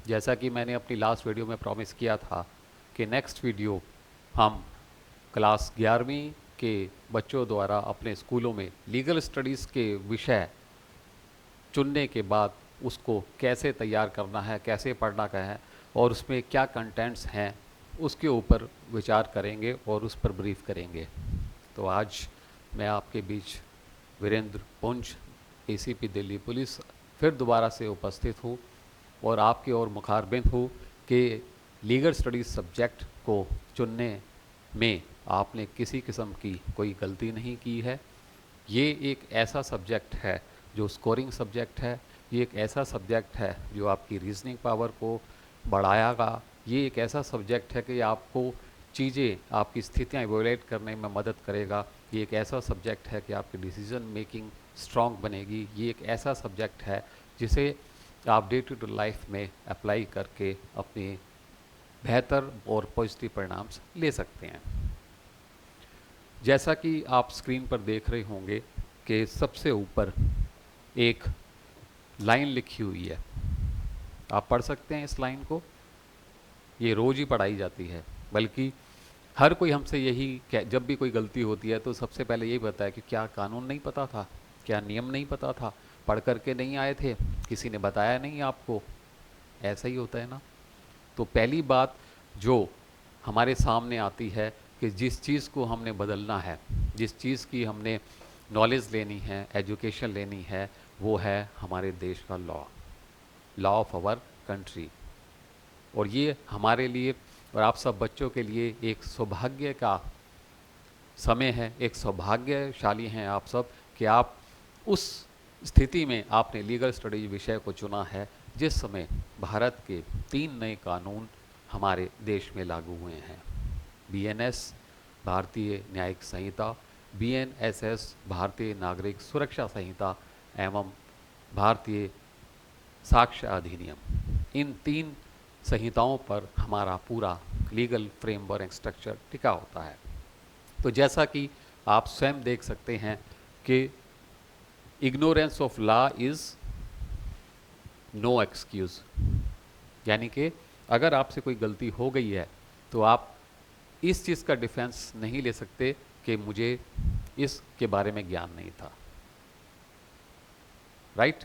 जैसा कि मैंने अपनी लास्ट वीडियो में प्रॉमिस किया था कि नेक्स्ट वीडियो हम क्लास 11वीं के बच्चों द्वारा अपने स्कूलों में लीगल स्टडीज़ के विषय चुनने के बाद उसको कैसे तैयार करना है, कैसे पढ़ना का है और उसमें क्या कंटेंट्स हैं, उसके ऊपर विचार करेंगे और उस पर ब्रीफ करेंगे। तो आज मैं आपके बीच वीरेंद्र पुंज, एसीपी दिल्ली पुलिस, फिर दोबारा से उपस्थित हूँ और आपकी ओर मुखारबिन हूँ कि लीगल स्टडीज़ सब्जेक्ट को चुनने में आपने किसी किस्म की कोई गलती नहीं की है। ये एक ऐसा सब्जेक्ट है जो स्कोरिंग सब्जेक्ट है, ये एक ऐसा सब्जेक्ट है जो आपकी रीजनिंग पावर को बढ़ाएगा, ये एक ऐसा सब्जेक्ट है कि आपको चीज़ें, आपकी स्थितियाँ इवोलेट करने में मदद करेगा, ये एक ऐसा सब्जेक्ट है कि आपकी डिसीजन मेकिंग स्ट्रॉन्ग बनेगी, ये एक ऐसा सब्जेक्ट है जिसे आप डे टू डे लाइफ में अप्लाई करके अपने बेहतर और पॉजिटिव परिणाम ले सकते हैं। जैसा कि आप स्क्रीन पर देख रहे होंगे कि सबसे ऊपर एक लाइन लिखी हुई है, आप पढ़ सकते हैं इस लाइन को। ये रोज़ ही पढ़ाई जाती है, बल्कि हर कोई हमसे यही जब भी कोई गलती होती है तो सबसे पहले यही बताया कि क्या कानून नहीं पता था, क्या नियम नहीं पता था, पढ़ करके नहीं आए थे, किसी ने बताया नहीं आपको। ऐसा ही होता है ना। तो पहली बात जो हमारे सामने आती है कि जिस चीज़ को हमने बदलना है, जिस चीज़ की हमने नॉलेज लेनी है, एजुकेशन लेनी है, वो है हमारे देश का law, law of our country. और ये हमारे लिए और आप सब बच्चों के लिए एक सौभाग्य का समय है, एक सौभाग्यशाली हैं आप सब कि आप उस स्थिति में आपने लीगल स्टडीज विषय को चुना है जिस समय भारत के 3 नए कानून हमारे देश में लागू हुए हैं। बीएनएस भारतीय न्यायिक संहिता, बीएनएसएस भारतीय नागरिक सुरक्षा संहिता एवं भारतीय साक्ष्य अधिनियम। इन 3 संहिताओं पर हमारा पूरा लीगल फ्रेमवर्क स्ट्रक्चर टिका होता है। तो जैसा कि आप स्वयं देख सकते हैं कि ignorance of law is no excuse, यानी कि अगर आपसे कोई गलती हो गई है तो आप इस चीज़ का डिफेंस नहीं ले सकते कि मुझे इसके बारे में ज्ञान नहीं था, राइट।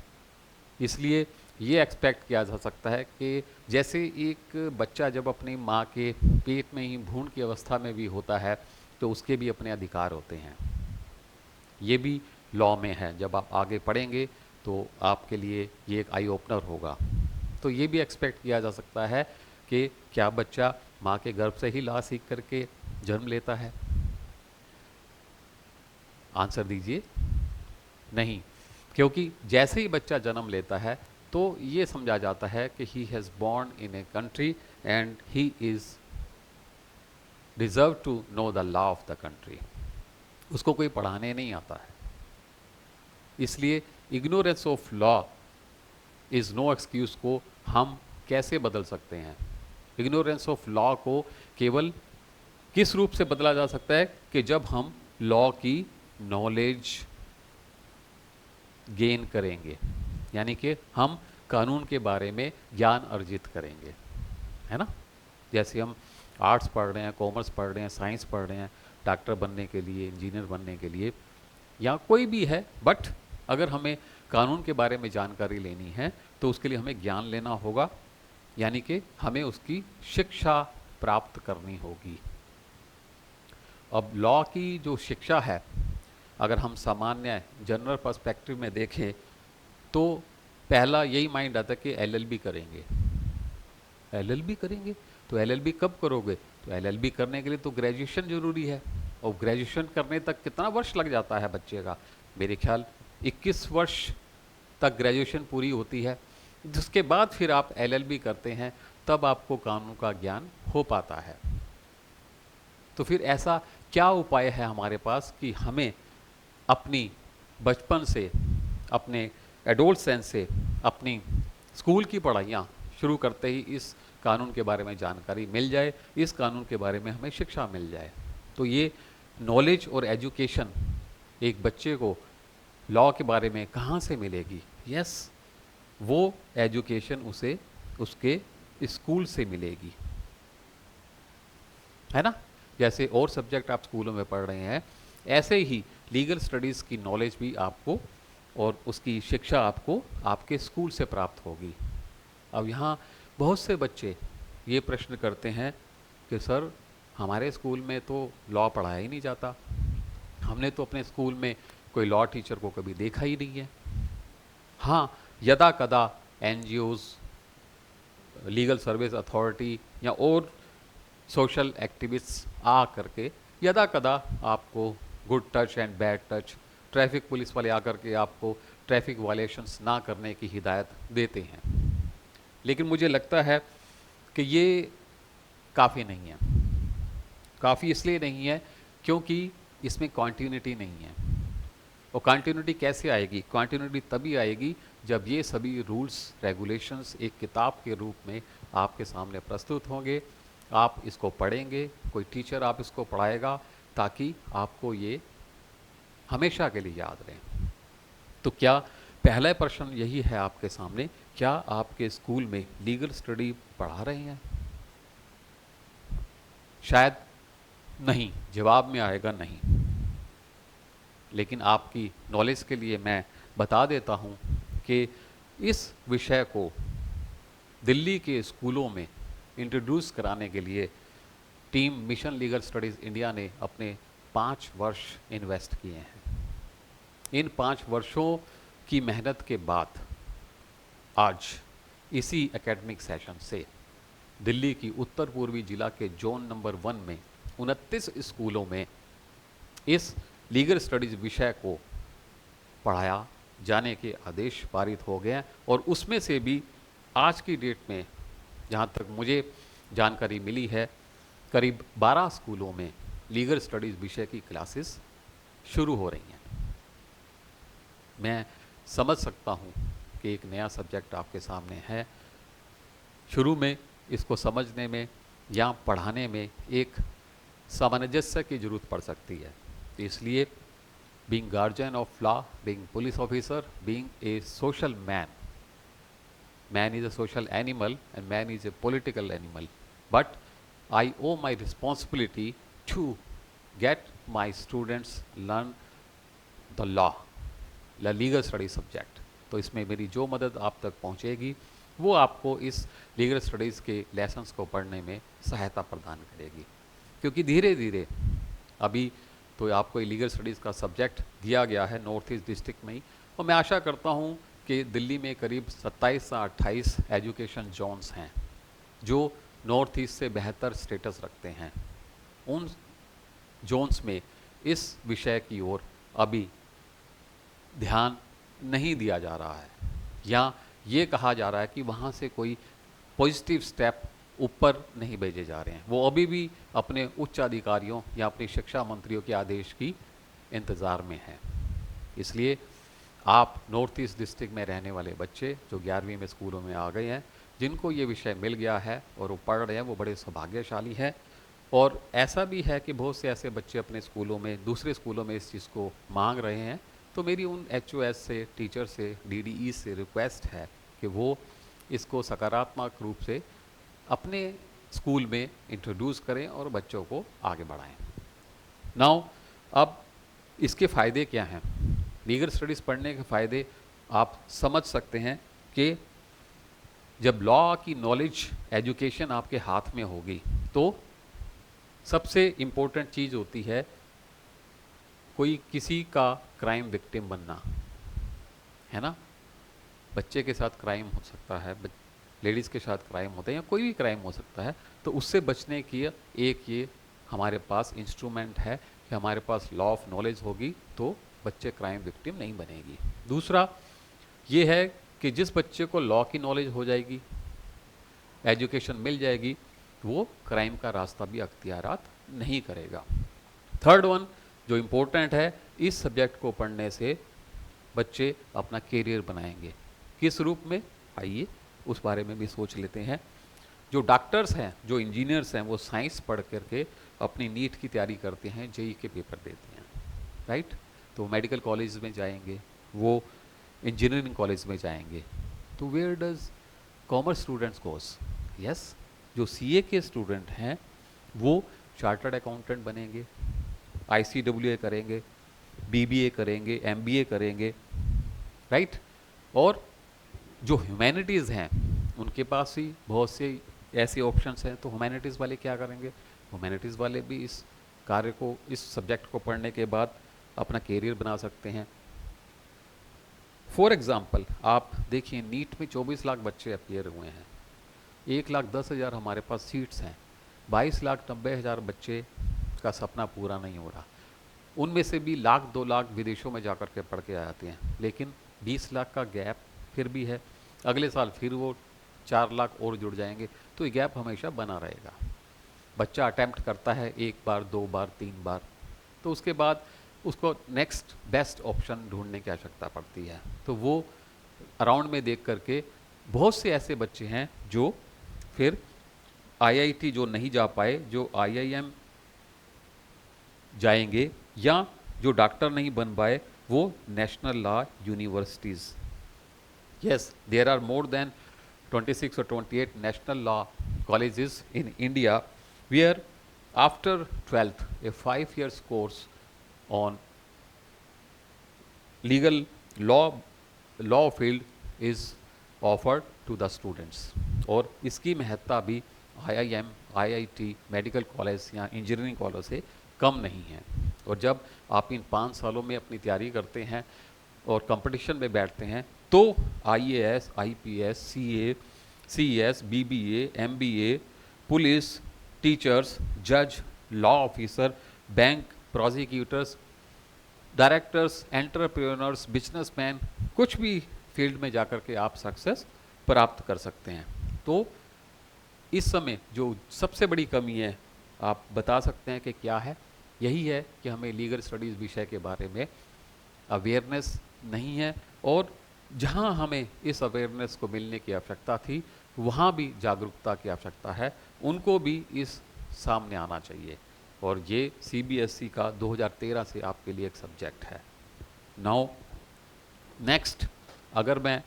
इसलिए ये एक्सपेक्ट किया जा सकता है कि जैसे एक बच्चा जब अपनी माँ के पेट में ही भ्रूण की अवस्था में भी होता है तो उसके भी अपने अधिकार होते हैं। ये भी लॉ में है, जब आप आगे पढ़ेंगे तो आपके लिए ये एक आई ओपनर होगा। तो ये भी एक्सपेक्ट किया जा सकता है कि क्या बच्चा माँ के गर्भ से ही लॉ सीख करके जन्म लेता है? आंसर दीजिए, नहीं। क्योंकि जैसे ही बच्चा जन्म लेता है तो ये समझा जाता है कि he has born in a country and he is deserve to know the law of the country. उसको कोई पढ़ाने नहीं आता है। इसलिए ignorance of law is no excuse को हम कैसे बदल सकते हैं? इग्नोरेंस ऑफ लॉ को केवल किस रूप से बदला जा सकता है कि जब हम लॉ की नॉलेज गेन करेंगे, यानी कि हम कानून के बारे में ज्ञान अर्जित करेंगे, है ना। जैसे हम आर्ट्स पढ़ रहे हैं, कॉमर्स पढ़ रहे हैं, साइंस पढ़ रहे हैं डॉक्टर बनने के लिए, इंजीनियर बनने के लिए, या कोई भी है, बट अगर हमें कानून के बारे में जानकारी लेनी है तो उसके लिए हमें ज्ञान लेना होगा, यानी कि हमें उसकी शिक्षा प्राप्त करनी होगी। अब लॉ की जो शिक्षा है, अगर हम सामान्य जनरल पर्सपेक्टिव में देखें तो पहला यही माइंड आता है कि एलएलबी करेंगे। एलएलबी करेंगे तो एलएलबी कब करोगे? तो एलएलबी करने के लिए तो ग्रेजुएशन जरूरी है, और ग्रेजुएशन करने तक कितना वर्ष लग जाता है बच्चे का? मेरे ख्याल 21 वर्ष तक ग्रेजुएशन पूरी होती है। जिसके बाद फिर आप एलएलबी करते हैं, तब आपको कानून का ज्ञान हो पाता है। तो फिर ऐसा क्या उपाय है हमारे पास कि हमें अपनी बचपन से, अपने एडोलसेंस से, अपनी स्कूल की पढ़ाइयाँ शुरू करते ही इस कानून के बारे में जानकारी मिल जाए, इस कानून के बारे में हमें शिक्षा मिल जाए। तो ये नॉलेज और एजुकेशन एक बच्चे को लॉ के बारे में कहाँ से मिलेगी? यस, वो एजुकेशन उसे उसके स्कूल से मिलेगी, है ना। जैसे और सब्जेक्ट आप स्कूलों में पढ़ रहे हैं, ऐसे ही लीगल स्टडीज़ की नॉलेज भी आपको और उसकी शिक्षा आपको आपके स्कूल से प्राप्त होगी। अब यहाँ बहुत से बच्चे ये प्रश्न करते हैं कि सर हमारे स्कूल में तो लॉ पढ़ाया ही नहीं जाता, हमने तो अपने स्कूल में कोई लॉ टीचर को कभी देखा ही नहीं है। हाँ, यदा कदा एनजीओज़, लीगल सर्विस अथॉरिटी या और सोशल एक्टिविस्ट्स आ करके यदा कदा आपको good touch and bad touch, traffic police वाले आकर के आपको ट्रैफिक वायलेशंस ना करने की हिदायत देते हैं। लेकिन मुझे लगता है कि ये काफ़ी नहीं है। काफ़ी इसलिए नहीं है क्योंकि इसमें कॉन्टिन्यूटी नहीं है। और कॉन्टिन्यूटी कैसे आएगी? कॉन्टिन्यूटी तभी आएगी जब ये सभी रूल्स रेगुलेशंस एक किताब के रूप में आपके सामने प्रस्तुत होंगे, आप इसको पढ़ेंगे, कोई टीचर आप इसको पढ़ाएगा ताकि आपको ये हमेशा के लिए याद रहे। तो क्या पहला प्रश्न यही है आपके सामने, क्या आपके स्कूल में लीगल स्टडी पढ़ा रहे हैं? शायद नहीं, जवाब में आएगा नहीं। लेकिन आपकी नॉलेज के लिए मैं बता देता हूँ कि इस विषय को दिल्ली के स्कूलों में इंट्रोड्यूस कराने के लिए team mission legal studies India ने अपने 5 वर्ष इन्वेस्ट किए हैं। इन 5 वर्षों की मेहनत के बाद आज इसी एकेडमिक सेशन से दिल्ली की उत्तर पूर्वी जिला के जोन नंबर 1 में 29 स्कूलों में इस लीगल स्टडीज़ विषय को पढ़ाया जाने के आदेश पारित हो गए हैं। और उसमें से भी आज की डेट में जहाँ तक मुझे जानकारी मिली है, करीब 12 स्कूलों में लीगल स्टडीज़ विषय की क्लासेस शुरू हो रही हैं। मैं समझ सकता हूँ कि एक नया सब्जेक्ट आपके सामने है, शुरू में इसको समझने में या पढ़ाने में एक सामंजस्य की ज़रूरत पड़ सकती है। तो इसलिए being guardian of law, being police officer, being a social man, man is a social animal and man is a political animal, but I owe my responsibility to get my students learn the law, the legal study subject। तो इसमें मेरी जो मदद आप तक पहुंचेगी वो आपको इस लीगल स्टडीज़ के लेसन्स को पढ़ने में सहायता प्रदान करेगी। क्योंकि धीरे धीरे अभी तो आपको लीगल स्टडीज़ का सब्जेक्ट दिया गया है नॉर्थ ईस्ट डिस्ट्रिक्ट में ही, और मैं आशा करता हूँ कि दिल्ली में करीब 27 से 28 एजुकेशन जोन्स हैं जो नॉर्थ ईस्ट से बेहतर स्टेटस रखते हैं। उन जोन्स में इस विषय की ओर अभी ध्यान नहीं दिया जा रहा है, या ये कहा जा रहा है कि वहाँ से कोई पॉजिटिव स्टेप ऊपर नहीं भेजे जा रहे हैं। वो अभी भी अपने उच्च अधिकारियों या अपने शिक्षा मंत्रियों के आदेश की इंतज़ार में हैं। इसलिए आप नॉर्थ ईस्ट डिस्ट्रिक्ट में रहने वाले बच्चे जो 11वीं में स्कूलों में आ गए हैं, जिनको ये विषय मिल गया है और वो पढ़ रहे हैं, वो बड़े सौभाग्यशाली हैं। और ऐसा भी है कि बहुत से ऐसे बच्चे अपने स्कूलों में, दूसरे स्कूलों में इस चीज़ को मांग रहे हैं। तो मेरी उन HOS से, टीचर से, DDE से रिक्वेस्ट है कि वो इसको सकारात्मक रूप से अपने स्कूल में इंट्रोड्यूस करें और बच्चों को आगे बढ़ाएं। नाउ अब इसके फ़ायदे क्या हैं? लीगल स्टडीज़ पढ़ने के फ़ायदे आप समझ सकते हैं कि जब लॉ की नॉलेज, एजुकेशन आपके हाथ में होगी तो सबसे इम्पोर्टेंट चीज़ होती है कोई किसी का क्राइम विक्टिम बनना, है ना। बच्चे के साथ क्राइम हो सकता है, लेडीज़ के साथ क्राइम होता है, या कोई भी क्राइम हो सकता है। तो उससे बचने की एक ये हमारे पास इंस्ट्रूमेंट है कि हमारे पास लॉ ऑफ नॉलेज होगी तो बच्चे क्राइम विक्टिम नहीं बनेगी। दूसरा ये है कि जिस बच्चे को लॉ की नॉलेज हो जाएगी, एजुकेशन मिल जाएगी, वो क्राइम का रास्ता भी अख्तियारात नहीं करेगा। थर्ड वन जो इम्पोर्टेंट है, इस सब्जेक्ट को पढ़ने से बच्चे अपना कैरियर बनाएंगे। किस रूप में, आइए उस बारे में भी सोच लेते हैं। जो डॉक्टर्स हैं, जो इंजीनियर्स हैं, वो साइंस पढ़ करके अपनी नीट की तैयारी करते हैं, JEE के पेपर देते हैं, राइट। तो मेडिकल कॉलेज में जाएंगे, वो इंजीनियरिंग कॉलेज में जाएंगे। तो where does commerce students course, yes. जो सीए के स्टूडेंट हैं वो चार्टर्ड अकाउंटेंट बनेंगे, आईसीडब्ल्यूए करेंगे, बीबीए करेंगे, एमबीए करेंगे, राइट। और जो ह्यूमैनिटीज़ हैं उनके पास ही बहुत से ऐसे ऑप्शंस हैं, तो ह्यूमैनिटीज़ वाले क्या करेंगे? ह्यूमैनिटीज़ वाले भी इस कार्य को, इस सब्जेक्ट को पढ़ने के बाद अपना कैरियर बना सकते हैं। फॉर एग्ज़ाम्पल आप देखिए, नीट में 24 लाख बच्चे अपियर हुए हैं, 1,10,000 हमारे पास सीट्स हैं, 22,90,000 बच्चे का सपना पूरा नहीं हो रहा। उनमें से भी 1,00,000-2,00,000 विदेशों में जाकर के पढ़ के आते हैं, लेकिन 20 लाख का गैप फिर भी है। अगले साल फिर वो 4 लाख और जुड़ जाएंगे, तो ये गैप हमेशा बना रहेगा। बच्चा अटैम्प्ट करता है 1 बार, 2 बार, 3 बार, तो उसके बाद उसको नेक्स्ट बेस्ट ऑप्शन ढूंढने की आवश्यकता पड़ती है। तो वो अराउंड में देख करके बहुत से ऐसे बच्चे हैं जो फिर आईआईटी जो नहीं जा पाए, जो आईआईएम जाएंगे, या जो डॉक्टर नहीं बन पाए वो national law universities, yes, there are more than 26 or 28 national law colleges in India where after 12th a 5 years course on legal law field is offered to the students। और इसकी महत्ता भी आईआईएम, आईआईटी, मेडिकल कॉलेज या engineering college से कम नहीं है। और जब आप इन 5 सालों में अपनी तैयारी करते हैं और कंपटीशन में बैठते हैं, तो IAS, IPS, CA, CS, BBA, MBA, police, teachers, जज, law officer, bank prosecutors, directors, entrepreneurs, businessman, कुछ भी फील्ड में जाकर के आप सक्सेस प्राप्त कर सकते हैं। तो इस समय जो सबसे बड़ी कमी है, आप बता सकते हैं कि क्या है? यही है कि हमें लीगल स्टडीज़ विषय के बारे में अवेयरनेस नहीं है, और जहां हमें इस अवेयरनेस को मिलने की आवश्यकता थी वहां भी जागरूकता की आवश्यकता है, उनको भी इस सामने आना चाहिए। और ये सीबीएसई का 2013 से आपके लिए एक सब्जेक्ट है। नाउ नेक्स्ट, अगर मैं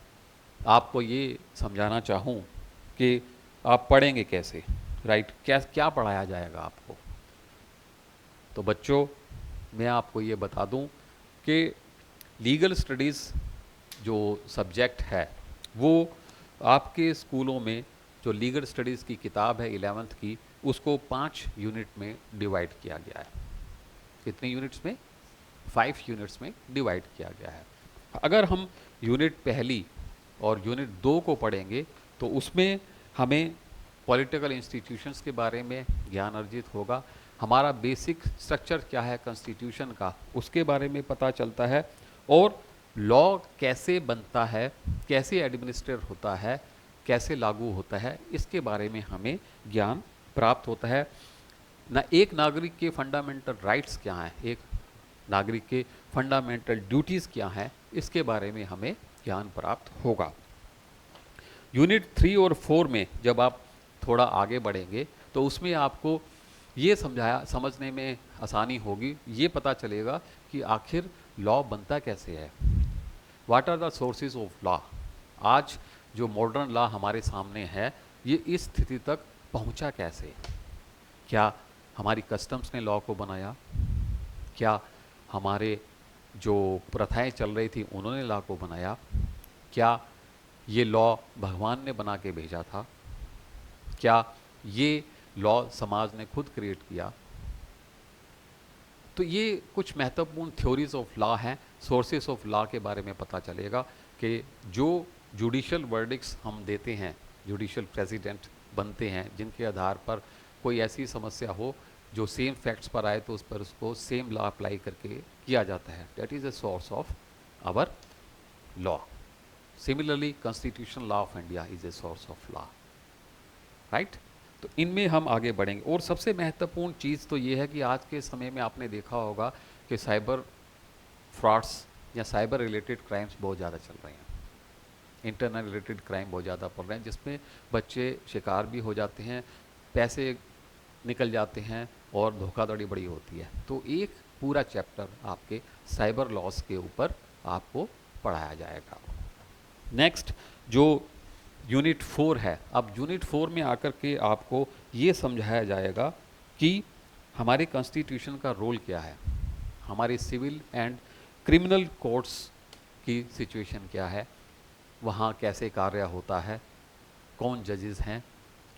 आपको ये समझाना चाहूँ कि आप पढ़ेंगे कैसे, राइट, क्या पढ़ाया जाएगा आपको, तो बच्चों मैं आपको ये बता दूं कि लीगल स्टडीज़ जो सब्जेक्ट है वो आपके स्कूलों में जो लीगल स्टडीज़ की किताब है 11th की, उसको 5 यूनिट में डिवाइड किया गया है। कितने यूनिट्स में? 5 यूनिट्स में डिवाइड किया गया है। अगर हम यूनिट पहली और यूनिट 2 को पढ़ेंगे तो उसमें हमें पॉलिटिकल इंस्टीट्यूशंस के बारे में ज्ञान अर्जित होगा, हमारा बेसिक स्ट्रक्चर क्या है कॉन्स्टिट्यूशन का उसके बारे में पता चलता है, और लॉ कैसे बनता है, कैसे एडमिनिस्ट्रेट होता है, कैसे लागू होता है, इसके बारे में हमें ज्ञान प्राप्त होता है। ना एक नागरिक के फंडामेंटल राइट्स क्या हैं, एक नागरिक के फंडामेंटल ड्यूटीज़ क्या हैं, इसके बारे में हमें ज्ञान प्राप्त होगा। यूनिट 3 और 4 में जब आप थोड़ा आगे बढ़ेंगे तो उसमें आपको ये समझने में आसानी होगी, ये पता चलेगा कि आखिर लॉ बनता कैसे है, what are the sources of law. आज जो मॉडर्न लॉ हमारे सामने है ये इस स्थिति तक पहुंचा कैसे? क्या हमारी कस्टम्स ने लॉ को बनाया? क्या हमारे जो प्रथाएं चल रही थी उन्होंने लॉ को बनाया? क्या ये लॉ भगवान ने बना के भेजा था? क्या ये लॉ समाज ने खुद क्रिएट किया? तो ये कुछ महत्वपूर्ण थ्योरीज ऑफ लॉ हैं, सोर्सेस ऑफ लॉ के बारे में पता चलेगा कि जो जुडिशल वर्डिक्स हम देते हैं, जुडिशल प्रेसिडेंट बनते हैं, जिनके आधार पर कोई ऐसी समस्या हो जो सेम फैक्ट्स पर आए तो उस पर उसको सेम लॉ अप्लाई करके किया जाता है, that is a source of our law. Similarly constitution law of India is a source of law, right. तो इनमें हम आगे बढ़ेंगे। और सबसे महत्वपूर्ण चीज़ तो ये है कि आज के समय में आपने देखा होगा कि साइबर फ्रॉड्स या साइबर रिलेटेड क्राइम्स बहुत ज़्यादा चल रहे हैं, इंटरनेट रिलेटेड क्राइम बहुत ज़्यादा पड़ रहे हैं, जिसमें बच्चे शिकार भी हो जाते हैं, पैसे निकल जाते हैं और धोखाधड़ी बड़ी होती है। तो एक पूरा चैप्टर आपके साइबर लॉस के ऊपर आपको पढ़ाया जाएगा। नेक्स्ट, जो यूनिट 4 है। अब यूनिट 4 में आकर के आपको ये समझाया जाएगा कि हमारे कॉन्स्टिट्यूशन का रोल क्या है, हमारे सिविल एंड क्रिमिनल कोर्ट्स की सिचुएशन क्या है, वहाँ कैसे कार्य होता है, कौन जजेस हैं,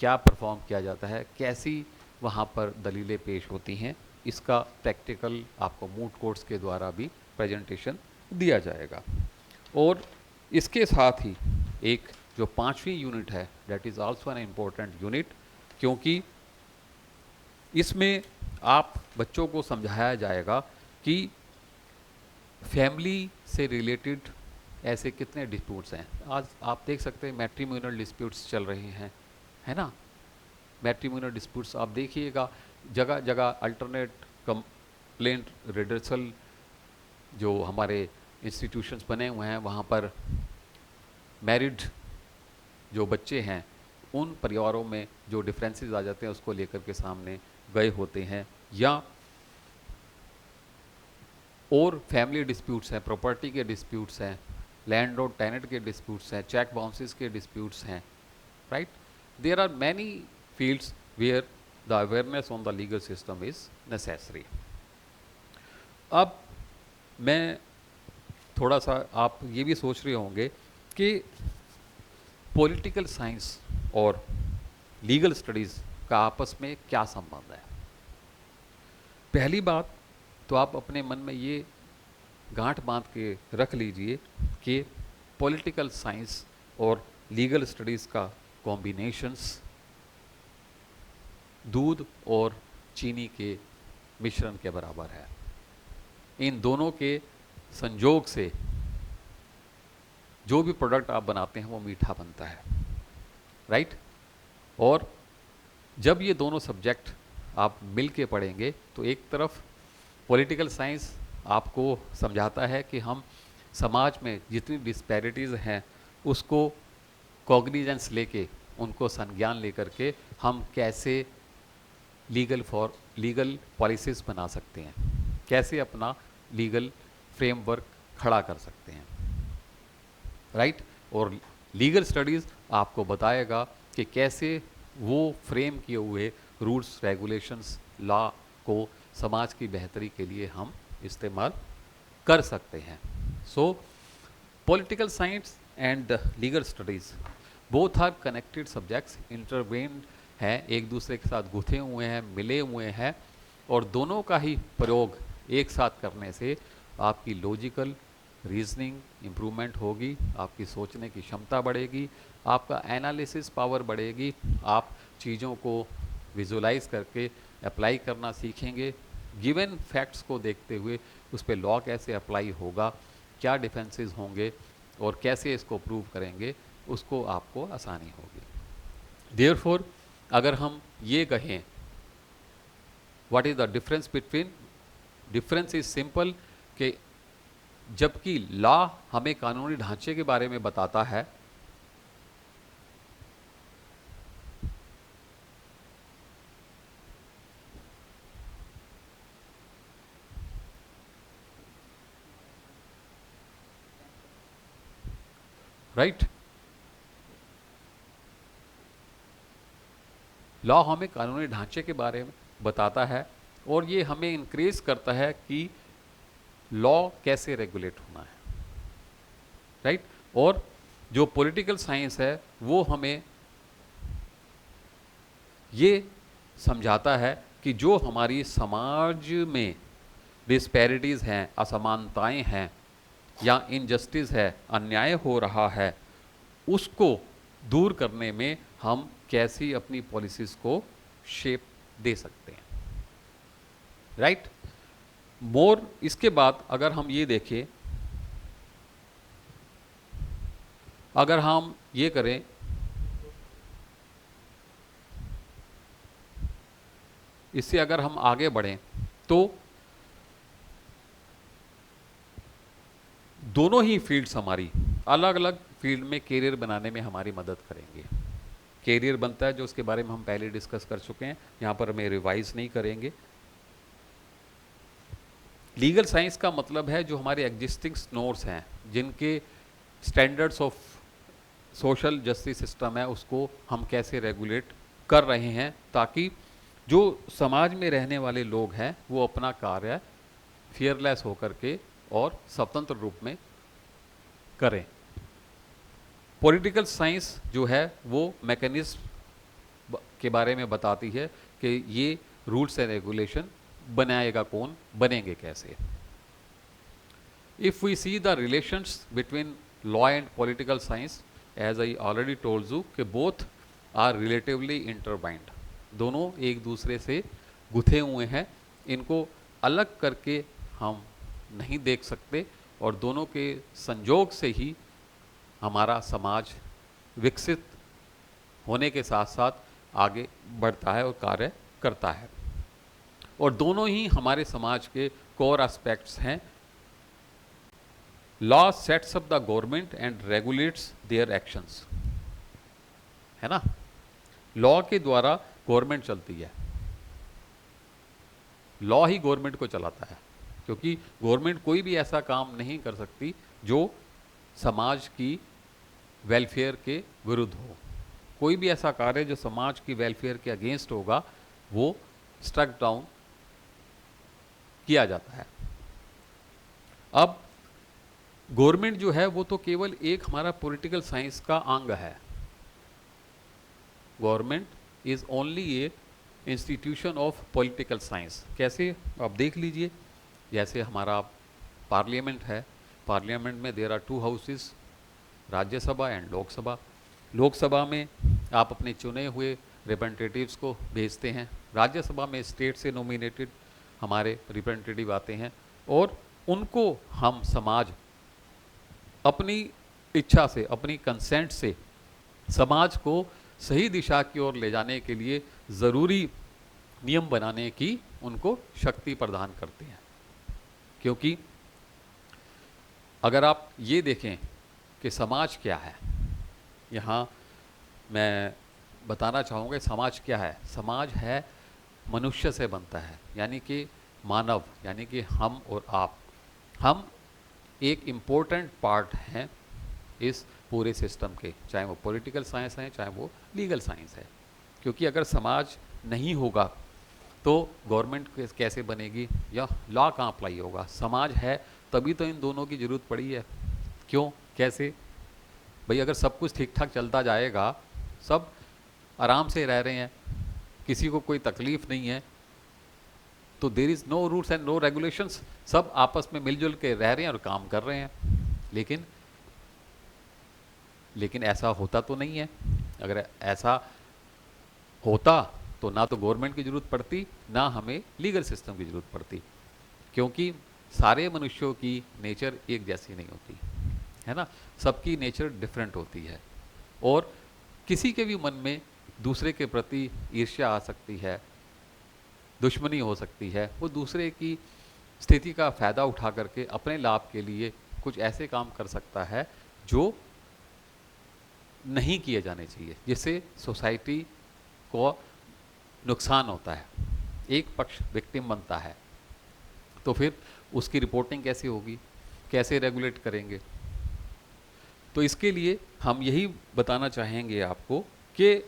क्या परफॉर्म किया जाता है, कैसी वहाँ पर दलीलें पेश होती हैं, इसका प्रैक्टिकल आपको मूट कोर्ट्स के द्वारा भी प्रेजेंटेशन दिया जाएगा। और इसके साथ ही एक जो 5वीं यूनिट है, that is also an important unit, क्योंकि इसमें आप बच्चों को समझाया जाएगा कि फैमिली से रिलेटेड ऐसे कितने डिस्प्यूट्स हैं। आज आप देख सकते हैं मैट्रिमोनियल डिस्प्यूट्स चल रहे हैं, है ना। मैट्रिमोनियल डिस्प्यूट्स आप देखिएगा, जगह जगह अल्टरनेट कंप्लेंट रिडर्सल जो हमारे इंस्टीट्यूशंस बने हुए हैं, वहाँ पर मैरिड जो बच्चे हैं उन परिवारों में जो डिफरेंसेस आ जाते हैं उसको लेकर के सामने गए होते हैं, या और फैमिली डिस्प्यूट्स हैं, प्रॉपर्टी के डिस्प्यूट्स हैं, लैंड और टेनेंट के डिस्प्यूट्स हैं, चेक बाउंसेस के डिस्प्यूट्स हैं, right. There are many fields where the awareness on the legal system is necessary. अब मैं थोड़ा सा, आप ये भी सोच रहे होंगे कि पॉलिटिकल साइंस और लीगल स्टडीज़ का आपस में क्या संबंध है। पहली बात तो आप अपने मन में ये गांठ बांध के रख लीजिए कि पॉलिटिकल साइंस और लीगल स्टडीज़ का कॉम्बिनेशंस दूध और चीनी के मिश्रण के बराबर है। इन दोनों के संयोग से जो भी प्रोडक्ट आप बनाते हैं वो मीठा बनता है, राइट। और जब ये दोनों सब्जेक्ट आप मिल के पढ़ेंगे तो एक तरफ पॉलिटिकल साइंस आपको समझाता है कि हम समाज में जितनी डिस्पैरिटीज़ हैं उसको कॉग्निजेंस लेके, उनको संज्ञान लेकर के हम कैसे लीगल पॉलिसीज़ बना सकते हैं, कैसे अपना लीगल फ्रेमवर्क खड़ा कर सकते हैं, राइट। और लीगल स्टडीज़ आपको बताएगा कि कैसे वो फ्रेम किए हुए रूल्स रेगुलेशंस लॉ को समाज की बेहतरी के लिए हम इस्तेमाल कर सकते हैं। So political science and legal studies both are connected subjects, intertwined हैं, एक दूसरे के साथ गुथे हुए हैं, मिले हुए हैं, और दोनों का ही प्रयोग एक साथ करने से आपकी लॉजिकल रीजनिंग इम्प्रूवमेंट होगी, आपकी सोचने की क्षमता बढ़ेगी, आपका एनालिसिस पावर बढ़ेगी, आप चीज़ों को विजुलाइज करके अप्लाई करना सीखेंगे, गिवन फैक्ट्स को देखते हुए उस पर लॉ कैसे अप्लाई होगा, क्या डिफेंसेस होंगे और कैसे इसको प्रूव करेंगे, उसको आपको आसानी होगी। देयरफॉर अगर हम ये कहें what is the difference between, difference is simple कि जबकि लॉ हमें कानूनी ढांचे के बारे में बताता है, राइट। लॉ हमें कानूनी ढांचे के बारे में बताता है और ये हमें इंक्रेज करता है कि लॉ कैसे रेगुलेट होना है, राइट। और जो पॉलिटिकल साइंस है वो हमें ये समझाता है कि जो हमारी समाज में डिस्पैरिटीज़ हैं, असमानताएं हैं या इनजस्टिस है, अन्याय हो रहा है, उसको दूर करने में हम कैसी अपनी पॉलिसीज़ को शेप दे सकते हैं, राइट। मोर इसके बाद अगर हम ये देखें, अगर हम ये करें इससे अगर हम आगे बढ़ें तो दोनों ही फील्ड्स हमारी अलग अलग फील्ड में कैरियर बनाने में हमारी मदद करेंगे। कैरियर बनता है जो उसके बारे में हम पहले डिस्कस कर चुके हैं, यहाँ पर हमें रिवाइज नहीं करेंगे। लीगल साइंस का मतलब है जो हमारे एग्जिस्टिंग नोट्स हैं, जिनके standards of social justice system है उसको हम कैसे रेगुलेट कर रहे हैं, ताकि जो समाज में रहने वाले लोग हैं वो अपना कार्य फियरलेस होकर के और स्वतंत्र रूप में करें। पॉलिटिकल साइंस जो है वो मैकेनिज्म के बारे में बताती है कि ये रूल्स एंड रेगुलेशन बनाएगा कौन, बनेंगे कैसे। If we see the relations between law and political science, as I already told you कि बोथ आर रिलेटिवली इंटरबाइंड, दोनों एक दूसरे से गुथे हुए हैं, इनको अलग करके हम नहीं देख सकते, और दोनों के संयोग से ही हमारा समाज विकसित होने के साथ साथ आगे बढ़ता है और कार्य करता है। और दोनों ही हमारे समाज के कोर एस्पेक्ट्स हैं। Law sets up the government and regulates their actions, है ना। लॉ के द्वारा गवर्नमेंट चलती है, लॉ ही गवर्नमेंट को चलाता है, क्योंकि गवर्नमेंट कोई भी ऐसा काम नहीं कर सकती जो समाज की वेलफेयर के विरुद्ध हो। कोई भी ऐसा कार्य जो समाज की वेलफेयर के अगेंस्ट होगा वो स्ट्रक डाउन किया जाता है। अब गवर्नमेंट जो है वो तो केवल एक हमारा पॉलिटिकल साइंस का अंग है। Government is only A institution of political science. कैसे, आप देख लीजिए, जैसे हमारा पार्लियामेंट है, पार्लियामेंट में there are 2 houses, Rajya Sabha and Lok Sabha. Lok Sabha में आप अपने चुने हुए रिप्रेजेंटेटिव्स को भेजते हैं, राज्यसभा में स्टेट से नॉमिनेटेड हमारे रिप्रेजेंटेटिव आते हैं, और उनको हम समाज अपनी इच्छा से, अपनी कंसेंट से समाज को सही दिशा की ओर ले जाने के लिए ज़रूरी नियम बनाने की उनको शक्ति प्रदान करते हैं। क्योंकि अगर आप ये देखें कि समाज क्या है, यहाँ मैं बताना चाहूँगा समाज क्या है। समाज है मनुष्य से बनता है, यानी कि मानव, यानी कि हम और आप, हम एक इम्पोर्टेंट पार्ट हैं इस पूरे सिस्टम के, चाहे वो पॉलिटिकल साइंस है चाहे वो लीगल साइंस है। क्योंकि अगर समाज नहीं होगा तो गवर्नमेंट कैसे बनेगी या लॉ कहाँ अप्लाई होगा। समाज है तभी तो इन दोनों की ज़रूरत पड़ी है। क्यों, कैसे भाई, अगर सब कुछ ठीक ठाक चलता जाएगा, सब आराम से रह रहे हैं, किसी को कोई तकलीफ नहीं है, तो there is no rules and no regulations, सब आपस में मिलजुल के रह रहे हैं और काम कर रहे हैं। लेकिन ऐसा होता तो नहीं है। अगर ऐसा होता तो ना तो गवर्नमेंट की ज़रूरत पड़ती, ना हमें लीगल सिस्टम की ज़रूरत पड़ती, क्योंकि सारे मनुष्यों की नेचर एक जैसी नहीं होती है ना, सबकी नेचर डिफरेंट होती है। और किसी के भी मन में दूसरे के प्रति ईर्ष्या आ सकती है, दुश्मनी हो सकती है, वो दूसरे की स्थिति का फ़ायदा उठा करके अपने लाभ के लिए कुछ ऐसे काम कर सकता है जो नहीं किए जाने चाहिए, जिससे सोसाइटी को नुकसान होता है, एक पक्ष विक्टिम बनता है। तो फिर उसकी रिपोर्टिंग कैसे होगी, कैसे रेगुलेट करेंगे। तो इसके लिए हम यही बताना चाहेंगे आपको कि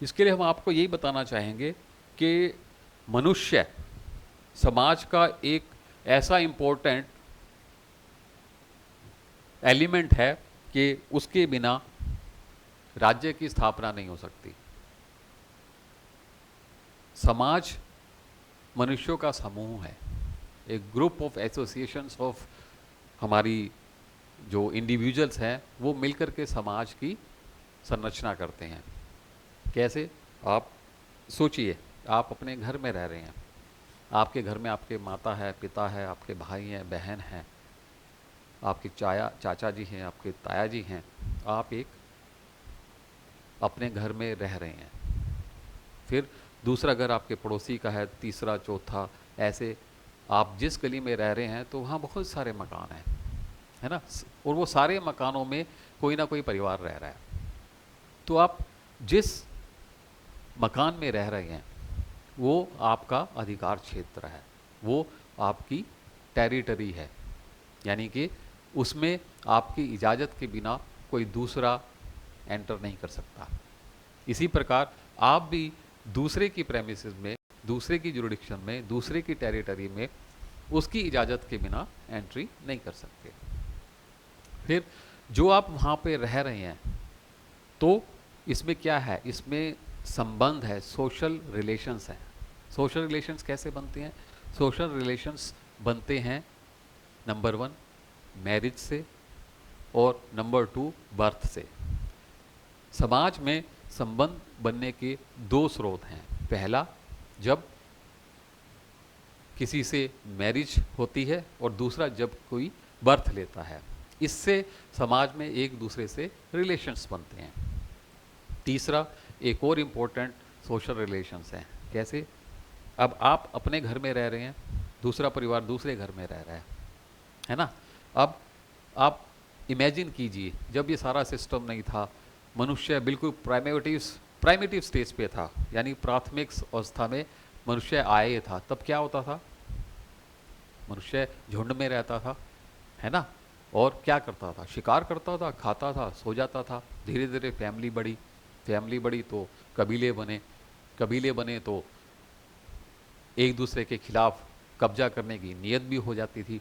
इसके लिए हम आपको यही बताना चाहेंगे कि मनुष्य समाज का एक ऐसा इम्पोर्टेंट एलिमेंट है कि उसके बिना राज्य की स्थापना नहीं हो सकती। समाज मनुष्यों का समूह है, एक ग्रुप ऑफ एसोसिएशंस ऑफ हमारी जो इंडिविजुअल्स हैं वो मिलकर के समाज की संरचना करते हैं। कैसे, आप सोचिए, आप अपने घर में रह रहे हैं, आपके घर में आपके माता है, पिता है, आपके भाई हैं, बहन हैं, आपके चाचा जी हैं, आपके ताया जी हैं, आप एक अपने घर में रह रहे हैं। फिर दूसरा घर आपके पड़ोसी का है, तीसरा, चौथा, ऐसे आप जिस गली में रह रहे हैं तो वहाँ बहुत सारे मकान हैं, है ना, और वो सारे मकानों में कोई ना कोई परिवार रह रहा है। तो आप जिस मकान में रह रहे हैं वो आपका अधिकार क्षेत्र है, वो आपकी टेरिटरी है, यानी कि उसमें आपकी इजाज़त के बिना कोई दूसरा एंटर नहीं कर सकता। इसी प्रकार आप भी दूसरे की प्रेमिसेस में, दूसरे की जुरिडिक्शन में, दूसरे की टेरिटरी में उसकी इजाज़त के बिना एंट्री नहीं कर सकते। फिर जो आप वहाँ पे रह रहे हैं, तो इसमें क्या है, इसमें संबंध है, सोशल रिलेशंस हैं। सोशल रिलेशंस कैसे बनते हैं? सोशल रिलेशंस बनते हैं नंबर 1 मैरिज से और नंबर 2 बर्थ से। समाज में संबंध बनने के 2 स्रोत हैं। पहला, जब किसी से मैरिज होती है, और दूसरा जब कोई बर्थ लेता है। इससे समाज में एक दूसरे से रिलेशंस बनते हैं। तीसरा, एक और इम्पोर्टेंट सोशल रिलेशंस हैं। कैसे? अब आप अपने घर में रह रहे हैं, दूसरा परिवार दूसरे घर में रह रहा है ना। अब आप इमेजिन कीजिए, जब ये सारा सिस्टम नहीं था, मनुष्य बिल्कुल प्राइमेटिव स्टेज पे था, यानी प्राथमिक अवस्था में मनुष्य आए था, तब क्या होता था? मनुष्य झुंड में रहता था, है ना, और क्या करता था? शिकार करता था, खाता था, सो जाता था। धीरे धीरे फैमिली बढ़ी तो कबीले बने तो एक दूसरे के खिलाफ कब्जा करने की नीयत भी हो जाती थी।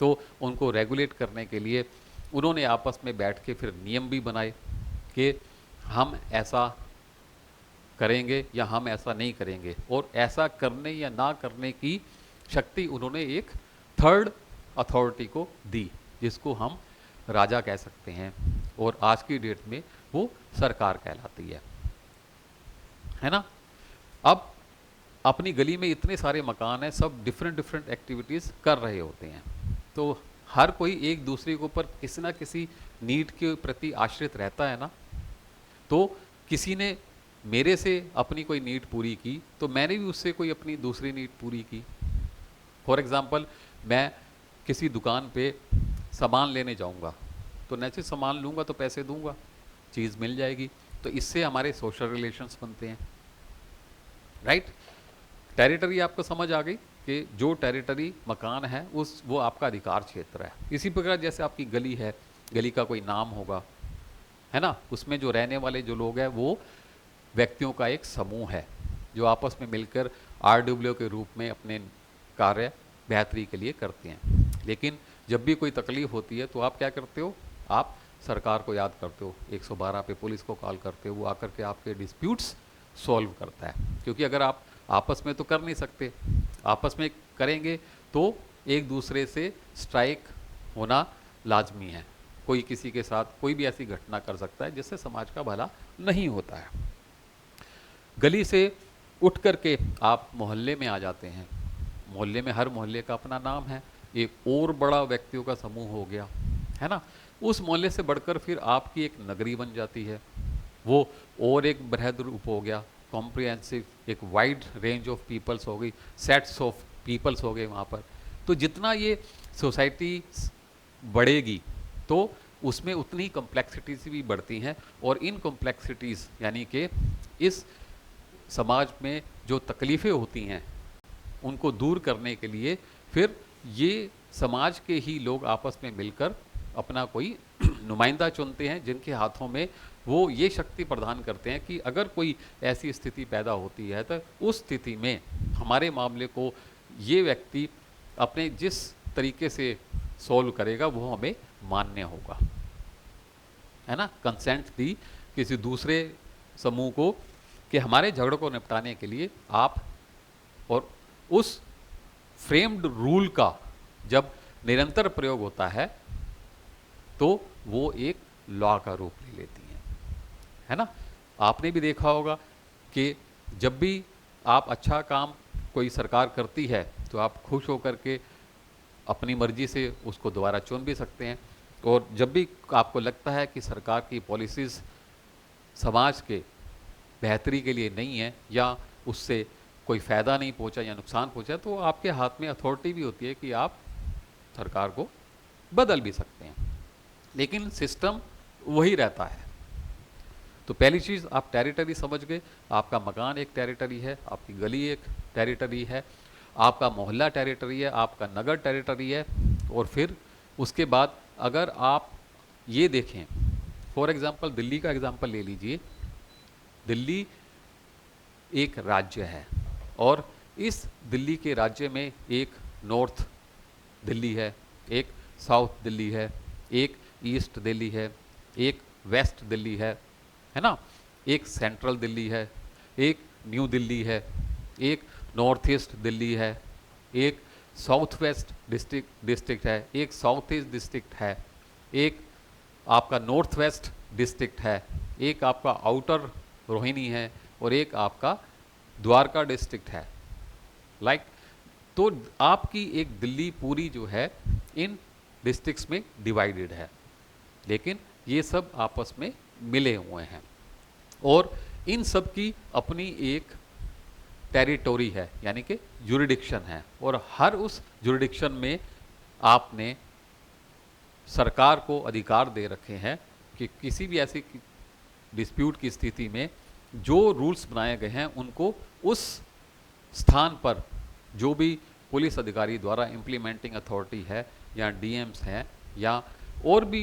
तो उनको रेगुलेट करने के लिए उन्होंने आपस में बैठ के फिर नियम भी बनाए कि हम ऐसा करेंगे या हम ऐसा नहीं करेंगे, और ऐसा करने या ना करने की शक्ति उन्होंने एक थर्ड अथॉरिटी को दी, जिसको हम राजा कह सकते हैं, और आज की डेट में वो सरकार कहलाती है ना। अब अपनी गली में इतने सारे मकान हैं, सब डिफरेंट एक्टिविटीज़ कर रहे होते हैं, तो हर कोई एक दूसरे के ऊपर किसी ना किसी नीड के प्रति आश्रित रहता है ना। तो किसी ने मेरे से अपनी कोई नीड पूरी की, तो मैंने भी उससे कोई अपनी दूसरी नीड पूरी की। फॉर एग्ज़ाम्पल, मैं किसी दुकान पे सामान लेने जाऊंगा, तो नेचुरल सामान लूँगा तो पैसे दूंगा, चीज़ मिल जाएगी। तो इससे हमारे सोशल रिलेशंस बनते हैं, राइट। टेरिटरी आपको समझ आ गई कि जो टेरिटरी मकान है वो आपका अधिकार क्षेत्र है। इसी प्रकार जैसे आपकी गली है, गली का कोई नाम होगा, है ना, उसमें जो रहने वाले जो लोग हैं वो व्यक्तियों का एक समूह है, जो आपस में मिलकर RW के रूप में अपने कार्य बेहतरी के लिए करते हैं। लेकिन जब भी कोई तकलीफ होती है तो आप क्या करते हो? आप सरकार को याद करते हो, 112 पे पुलिस को कॉल करते हो, वो आकर के आपके डिस्प्यूट्स सॉल्व करता है। क्योंकि अगर आप आपस में तो कर नहीं सकते, आपस में करेंगे तो एक दूसरे से स्ट्राइक होना लाजमी है। कोई किसी के साथ कोई भी ऐसी घटना कर सकता है जिससे समाज का भला नहीं होता है। गली से उठ करके आप मोहल्ले में आ जाते हैं। मोहल्ले में हर मोहल्ले का अपना नाम है, एक और बड़ा व्यक्तियों का समूह हो गया, है ना। उस मोहल्ले से बढ़कर फिर आपकी एक नगरी बन जाती है, वो और एक बृहद रूप हो गया, कॉम्प्रिहेंसिव, एक वाइड रेंज ऑफ पीपल्स हो गई, सेट्स ऑफ पीपल्स हो गए वहाँ पर। तो जितना ये सोसाइटी बढ़ेगी तो उसमें उतनी ही कॉम्प्लेक्सिटीज भी बढ़ती हैं, और इन कॉम्प्लेक्सिटीज़ यानी कि इस समाज में जो तकलीफ़ें होती हैं उनको दूर करने के लिए फिर ये समाज के ही लोग आपस में मिलकर अपना कोई नुमाइंदा चुनते हैं, जिनके हाथों में वो ये शक्ति प्रदान करते हैं कि अगर कोई ऐसी स्थिति पैदा होती है तो उस स्थिति में हमारे मामले को ये व्यक्ति अपने जिस तरीके से सॉल्व करेगा वो हमें मान्य होगा, है ना। कंसेंट दी किसी दूसरे समूह को कि हमारे झगड़ों को निपटाने के लिए आप, और उस फ्रेम्ड रूल का जब निरंतर प्रयोग होता है तो वो एक लॉ का रूप ले लेती है ना। आपने भी देखा होगा कि जब भी आप अच्छा काम कोई सरकार करती है तो आप खुश होकर के अपनी मर्जी से उसको दोबारा चुन भी सकते हैं, और जब भी आपको लगता है कि सरकार की पॉलिसीज़ समाज के बेहतरी के लिए नहीं है या उससे कोई फ़ायदा नहीं पहुंचा या नुकसान पहुंचा, तो आपके हाथ में अथॉरिटी भी होती है कि आप सरकार को बदल भी सकते हैं, लेकिन सिस्टम वही रहता है। तो पहली चीज़ आप टेरिटरी समझ गए, आपका मकान एक टेरिटरी है, आपकी गली एक टेरिटरी है, आपका मोहल्ला टेरिटरी है, आपका नगर टेरिटरी है। और फिर उसके बाद अगर आप ये देखें, फॉर एग्जांपल दिल्ली का एग्जांपल ले लीजिए। दिल्ली एक राज्य है और इस दिल्ली के राज्य में एक नॉर्थ दिल्ली है, एक साउथ दिल्ली है, एक ईस्ट दिल्ली है, एक वेस्ट दिल्ली है ना, एक सेंट्रल दिल्ली है, एक न्यू दिल्ली है, एक नॉर्थ ईस्ट दिल्ली है, एक साउथ वेस्ट डिस्ट्रिक्ट है, एक साउथ ईस्ट डिस्ट्रिक्ट है, एक आपका नॉर्थ वेस्ट डिस्ट्रिक्ट है, एक आपका आउटर रोहिणी है और एक आपका द्वारका डिस्ट्रिक्ट है। लाइक तो आपकी एक दिल्ली पूरी जो है इन डिस्ट्रिक्ट्स में डिवाइडेड है, लेकिन ये सब आपस में मिले हुए हैं और इन सब की अपनी एक टेरिटोरी है, यानी कि जुरिडिक्शन है। और हर उस जुरिडिक्शन में आपने सरकार को अधिकार दे रखे हैं कि किसी भी ऐसी डिस्प्यूट की स्थिति में जो रूल्स बनाए गए हैं उनको उस स्थान पर जो भी पुलिस अधिकारी द्वारा इम्प्लीमेंटिंग अथॉरिटी है या डीएम्स हैं या और भी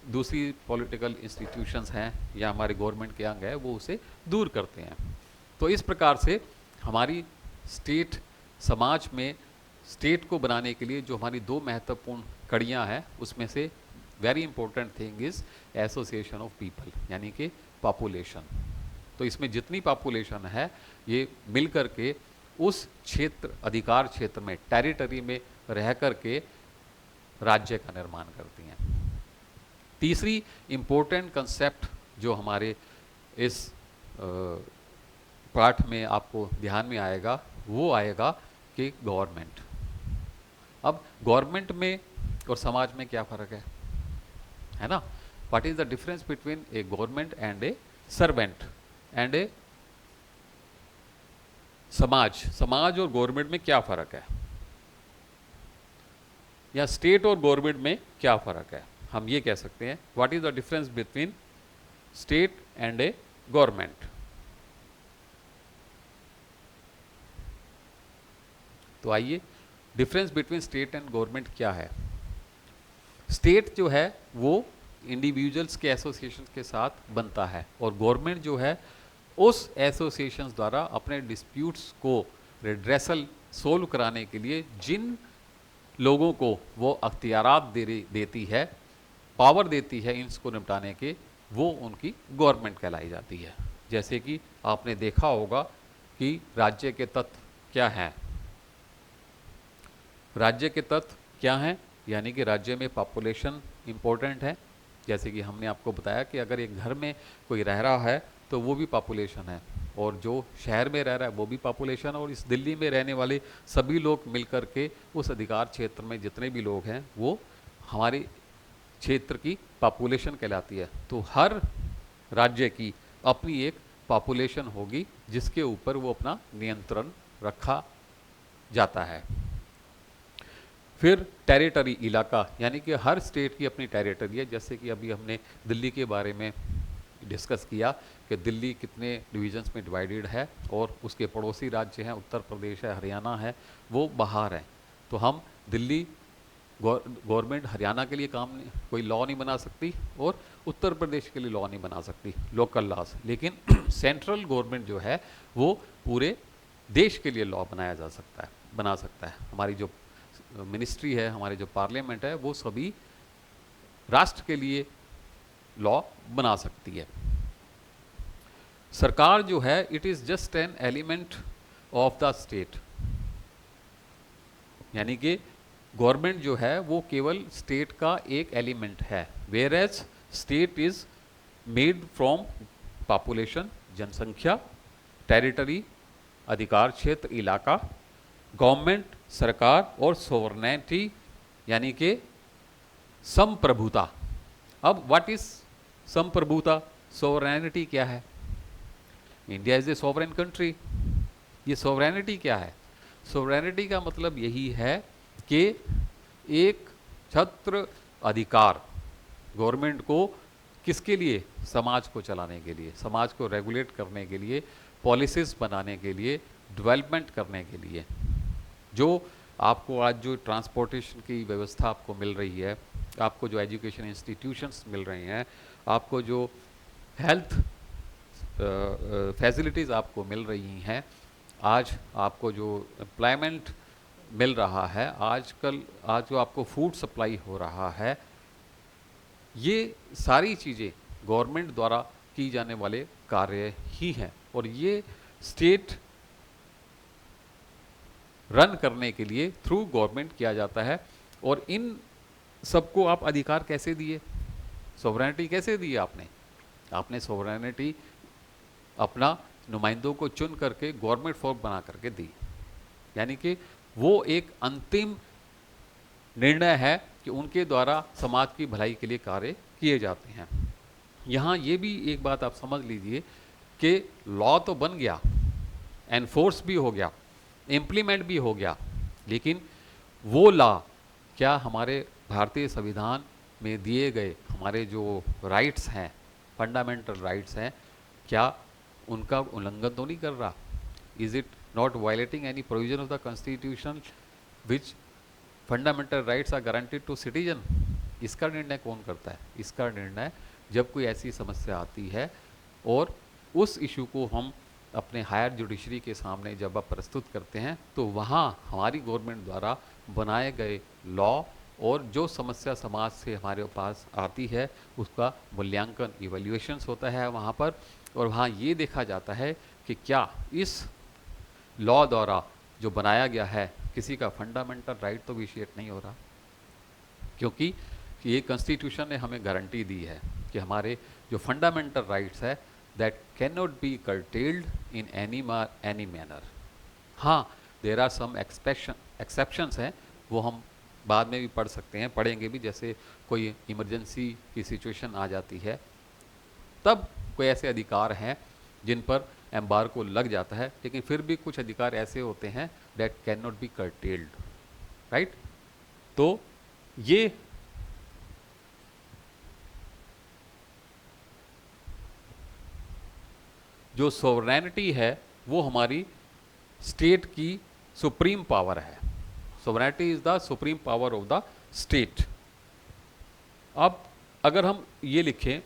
दूसरी पॉलिटिकल इंस्टीट्यूशंस हैं या हमारे गवर्नमेंट के अंग है, वो उसे दूर करते हैं। तो इस प्रकार से हमारी स्टेट समाज में स्टेट को बनाने के लिए जो हमारी दो महत्वपूर्ण कड़ियाँ हैं, उसमें से very important thing is association of people, यानी कि पॉपुलेशन। तो इसमें जितनी पॉपुलेशन है ये मिल कर के उस क्षेत्र अधिकार क्षेत्र में टेरिटरी में रह कर के राज्य का निर्माण करती हैं। तीसरी इम्पोर्टेंट कंसेप्ट जो हमारे इस पाठ में आपको ध्यान में आएगा वो आएगा कि गवर्नमेंट। अब गवर्नमेंट में और समाज में क्या फ़र्क है ना? What is the difference between a government and a servant and a समाज और गवर्नमेंट में क्या फ़र्क है, या स्टेट और गवर्नमेंट में क्या फ़र्क है? हम ये कह सकते हैं what is the difference between state and A government. तो आइए, difference between state and government क्या है। स्टेट जो है वो इंडिविजुअल्स के एसोसिएशन के साथ बनता है और गवर्नमेंट जो है उस एसोसिएशंस द्वारा अपने डिस्प्यूट्स को रिड्रेसल सोल्व कराने के लिए जिन लोगों को वो अख्तियारात देती है, पावर देती है इनको निपटाने के, वो उनकी गवर्नमेंट कहलाई जाती है। जैसे कि आपने देखा होगा कि राज्य के तत्व क्या हैं। राज्य के तत्व क्या हैं? यानी कि राज्य में पॉपुलेशन इम्पोर्टेंट है। जैसे कि हमने आपको बताया कि अगर एक घर में कोई रह रहा है तो वो भी पॉपुलेशन है, और जो शहर में रह रहा है वो भी पॉपुलेशन, और इस दिल्ली में रहने वाले सभी लोग मिलकर के उस अधिकार क्षेत्र में जितने भी लोग हैं वो हमारे क्षेत्र की पॉपुलेशन कहलाती है। तो हर राज्य की अपनी एक पॉपुलेशन होगी जिसके ऊपर वो अपना नियंत्रण रखा जाता है। फिर टेरिटरी, इलाका, यानी कि हर स्टेट की अपनी टेरिटरी है। जैसे कि अभी हमने दिल्ली के बारे में डिस्कस किया कि दिल्ली कितने डिवीजन्स में डिवाइडेड है और उसके पड़ोसी राज्य हैं, उत्तर प्रदेश है, हरियाणा है, वो बाहर हैं। तो हम दिल्ली गवर्नमेंट हरियाणा के लिए कोई लॉ नहीं बना सकती और उत्तर प्रदेश के लिए लॉ नहीं बना सकती, लोकल लॉज। लेकिन सेंट्रल गवर्नमेंट जो है वो पूरे देश के लिए लॉ बना सकता है। हमारी जो मिनिस्ट्री है, हमारे जो पार्लियामेंट है, वो सभी राष्ट्र के लिए लॉ बना सकती है। सरकार जो है it is just an element of the state, यानी कि गवर्नमेंट जो है वो केवल स्टेट का एक एलिमेंट है, whereas state is made from population, जनसंख्या, टेरिटरी, अधिकार क्षेत्र, इलाका, गवर्नमेंट, सरकार, और सोवरेनिटी यानी कि संप्रभुता। अब व्हाट इज संप्रभुता, सोवरेनिटी क्या है? India is a sovereign country, ये सोवरेनिटी क्या है? सोवरेनिटी का मतलब यही है कि एक छत्र अधिकार गवर्नमेंट को किसके लिए? समाज को चलाने के लिए, समाज को रेगुलेट करने के लिए, पॉलिसीज बनाने के लिए, डेवलपमेंट करने के लिए। जो आपको आज जो ट्रांसपोर्टेशन की व्यवस्था आपको मिल रही है, आपको जो एजुकेशन इंस्टीट्यूशंस मिल रही हैं, आपको जो हेल्थ फैसिलिटीज़ आपको मिल रही हैं, आज आपको जो एम्प्लॉयमेंट मिल रहा है, आज जो आपको फूड सप्लाई हो रहा है, ये सारी चीज़ें गवर्नमेंट द्वारा की जाने वाले कार्य ही हैं। और ये स्टेट रन करने के लिए थ्रू गवर्नमेंट किया जाता है। और इन सबको आप अधिकार कैसे दिए? सोवरेनिटी कैसे दी आपने? आपने सोवरेनिटी अपना नुमाइंदों को चुन करके गवर्नमेंट फॉर्म बना करके दी। यानी कि वो एक अंतिम निर्णय है कि उनके द्वारा समाज की भलाई के लिए कार्य किए जाते हैं। यहाँ ये भी एक बात आप समझ लीजिए कि लॉ तो बन गया, एनफोर्स भी हो गया, इम्प्लीमेंट भी हो गया, लेकिन वो लॉ क्या हमारे भारतीय संविधान में दिए गए हमारे जो राइट्स हैं, फंडामेंटल राइट्स हैं, क्या उनका उल्लंघन तो नहीं कर रहा? Is it not violating any provision of the constitution which fundamental rights are guaranteed to citizen? इसका निर्णय कौन करता है? इसका निर्णय जब कोई ऐसी समस्या आती है और उस इशू को हम अपने हायर जुडिशरी के सामने जब आप प्रस्तुत करते हैं, तो वहाँ हमारी गवर्नमेंट द्वारा बनाए गए लॉ और जो समस्या समाज से हमारे पास आती है उसका मूल्यांकन, इवैल्यूएशंस होता है वहाँ पर। और वहाँ ये देखा जाता है कि क्या इस लॉ द्वारा जो बनाया गया है किसी का फंडामेंटल राइट तो विशिएट नहीं हो रहा, क्योंकि ये कॉन्स्टिट्यूशन ने हमें गारंटी दी है कि हमारे जो फंडामेंटल राइट्स है that can not be curtailed in any manner. हाँ, देर आर सम एक्सेप्शंस हैं, वो हम बाद में भी पढ़ सकते हैं, पढ़ेंगे भी। जैसे कोई इमरजेंसी की सिचुएशन आ जाती है, तब कोई ऐसे अधिकार हैं जिन पर एम्बार्गो लग जाता है, लेकिन फिर भी कुछ अधिकार ऐसे होते हैं that can not be curtailed, right? तो ये जो सोवरेनिटी है वो हमारी स्टेट की सुप्रीम पावर है। Sovereignty is the supreme power of the state. अब अगर हम ये लिखें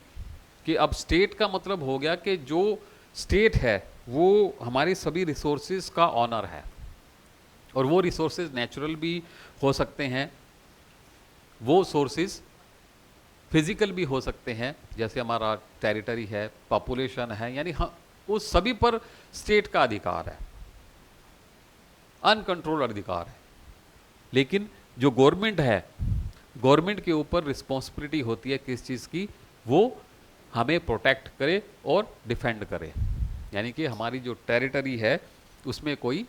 कि अब स्टेट का मतलब हो गया कि जो स्टेट है वो हमारी सभी रिसोर्सेज का ऑनर है, और वो रिसोर्सेज नेचुरल भी हो सकते हैं, वो सोर्सेज फिजिकल भी हो सकते हैं, जैसे हमारा टेरिटरी है, पॉपुलेशन है, यानी उस सभी पर स्टेट का अधिकार है, अनकंट्रोल्ड अधिकार है। लेकिन जो गवर्नमेंट है, गवर्नमेंट के ऊपर रिस्पॉन्सिबिलिटी होती है किस चीज़ की? वो हमें प्रोटेक्ट करे और डिफेंड करे, यानी कि हमारी जो टेरिटरी है उसमें कोई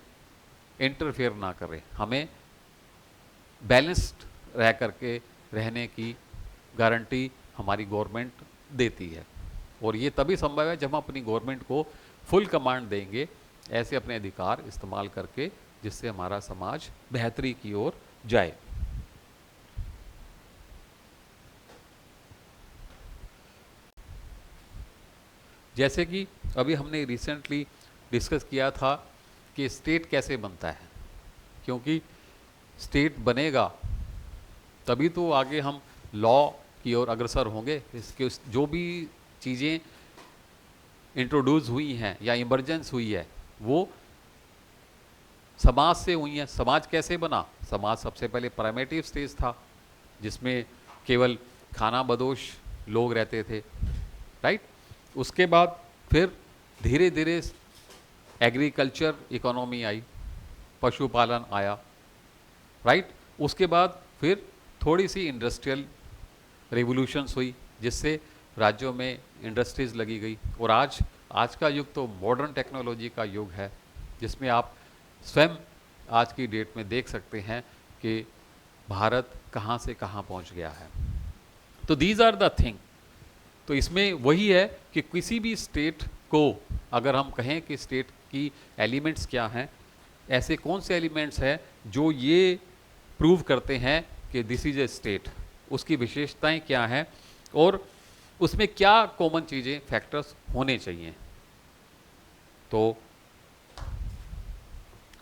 इंटरफेयर ना करे, हमें बैलेंस्ड रह करके रहने की गारंटी हमारी गवर्नमेंट देती है। और ये तभी संभव है जब हम अपनी गवर्नमेंट को फुल कमांड देंगे ऐसे अपने अधिकार इस्तेमाल करके, जिससे हमारा समाज बेहतरी की ओर जाए। जैसे कि अभी हमने रिसेंटली डिस्कस किया था कि स्टेट कैसे बनता है, क्योंकि स्टेट बनेगा तभी तो आगे हम लॉ की ओर अग्रसर होंगे। इसके जो भी चीज़ें इंट्रोड्यूस हुई हैं या इमरजेंस हुई है वो समाज से हुई हैं। समाज कैसे बना? समाज सबसे पहले प्राइमेटिव स्टेज था, जिसमें केवल खाना बदोश लोग रहते थे, राइट? उसके बाद फिर धीरे धीरे एग्रीकल्चर इकोनॉमी आई, पशुपालन आया, राइट? उसके बाद फिर थोड़ी सी इंडस्ट्रियल रिवोल्यूशंस हुई, जिससे राज्यों में इंडस्ट्रीज लगी गई। और आज का युग तो मॉडर्न टेक्नोलॉजी का युग है, जिसमें आप स्वयं आज की डेट में देख सकते हैं कि भारत कहाँ से कहाँ पहुँच गया है। तो दीज आर द थिंग। तो इसमें वही है कि किसी भी स्टेट को अगर हम कहें कि स्टेट कि एलिमेंट्स क्या हैं, ऐसे कौन से एलिमेंट्स हैं जो ये प्रूव करते हैं कि दिस इज ए स्टेट, उसकी विशेषताएं क्या हैं और उसमें क्या कॉमन चीज़ें फैक्टर्स होने चाहिए। तो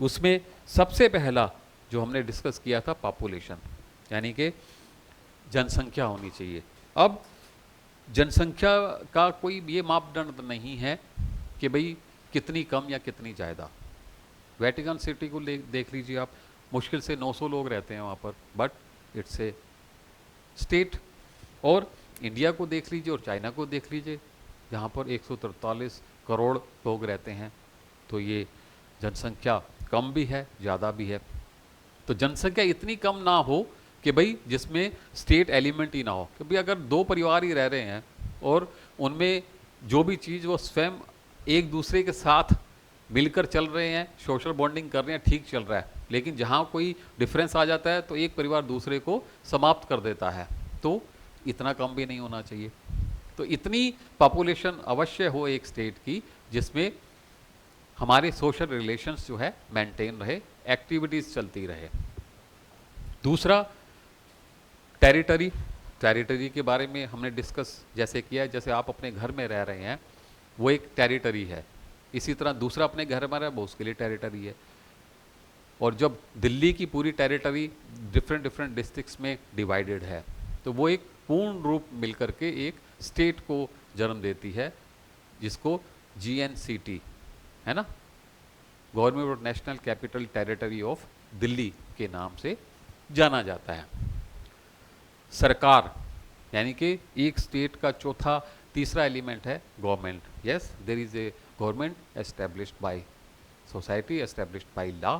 उसमें सबसे पहला जो हमने डिस्कस किया था पॉपुलेशन, यानी कि जनसंख्या होनी चाहिए। अब जनसंख्या का कोई ये मापदंड नहीं है कि भाई कितनी कम या कितनी ज़्यादा। वेटिकन सिटी को देख लीजिए आप, मुश्किल से 900 लोग रहते हैं वहाँ पर, बट इट्स ए स्टेट। और इंडिया को देख लीजिए और चाइना को देख लीजिए, जहाँ पर 143 करोड़ लोग रहते हैं। तो ये जनसंख्या कम भी है, ज़्यादा भी है। तो जनसंख्या इतनी कम ना हो कि भाई जिसमें स्टेट एलिमेंट ही ना हो, कि भाई अगर दो परिवार ही रह रहे हैं और उनमें जो भी चीज़ वो स्वयं एक दूसरे के साथ मिलकर चल रहे हैं, सोशल बॉन्डिंग कर रहे हैं, ठीक चल रहा है, लेकिन जहाँ कोई डिफरेंस आ जाता है तो एक परिवार दूसरे को समाप्त कर देता है, तो इतना कम भी नहीं होना चाहिए। तो इतनी पॉपुलेशन अवश्य हो एक स्टेट की जिसमें हमारे सोशल रिलेशंस जो है मेंटेन रहे, एक्टिविटीज़ चलती रहे। दूसरा टेरिटरी, टेरिटरी के बारे में हमने डिस्कस जैसे किया, जैसे आप अपने घर में रह रहे हैं वो एक टेरिटरी है, इसी तरह दूसरा अपने घर में रहे वो उसके लिए टेरिटरी है। और जब दिल्ली की पूरी टेरिटरी डिफरेंट डिफरेंट डिस्ट्रिक्ट्स में डिवाइडेड है तो वो एक पूर्ण रूप मिलकर के एक स्टेट को जन्म देती है, जिसको GNCT है ना, government of national capital territory of Delhi के नाम से जाना जाता है। सरकार, यानी कि एक स्टेट का चौथा तीसरा एलिमेंट है government. Yes, there is a government established by society, established by law.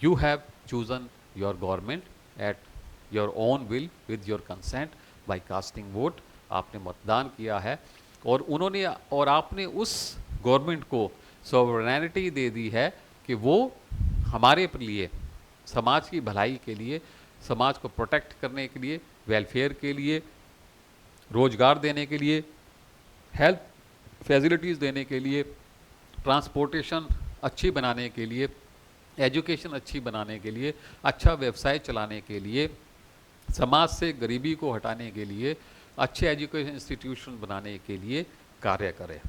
You have chosen your government at your own will with your consent by casting vote। आपने मतदान किया है और उन्होंने और आपने उस गवर्नमेंट को सॉवरेनिटी दे दी है कि वो हमारे लिए, समाज की भलाई के लिए, समाज को प्रोटेक्ट करने के लिए, वेलफेयर के लिए, रोजगार देने के लिए, हेल्थ फैसिलिटीज़ देने के लिए, ट्रांसपोर्टेशन अच्छी बनाने के लिए, एजुकेशन अच्छी बनाने के लिए, अच्छा व्यवसाय चलाने के लिए, समाज से गरीबी को हटाने के लिए, अच्छे एजुकेशन इंस्टीट्यूशन बनाने के लिए कार्य करे।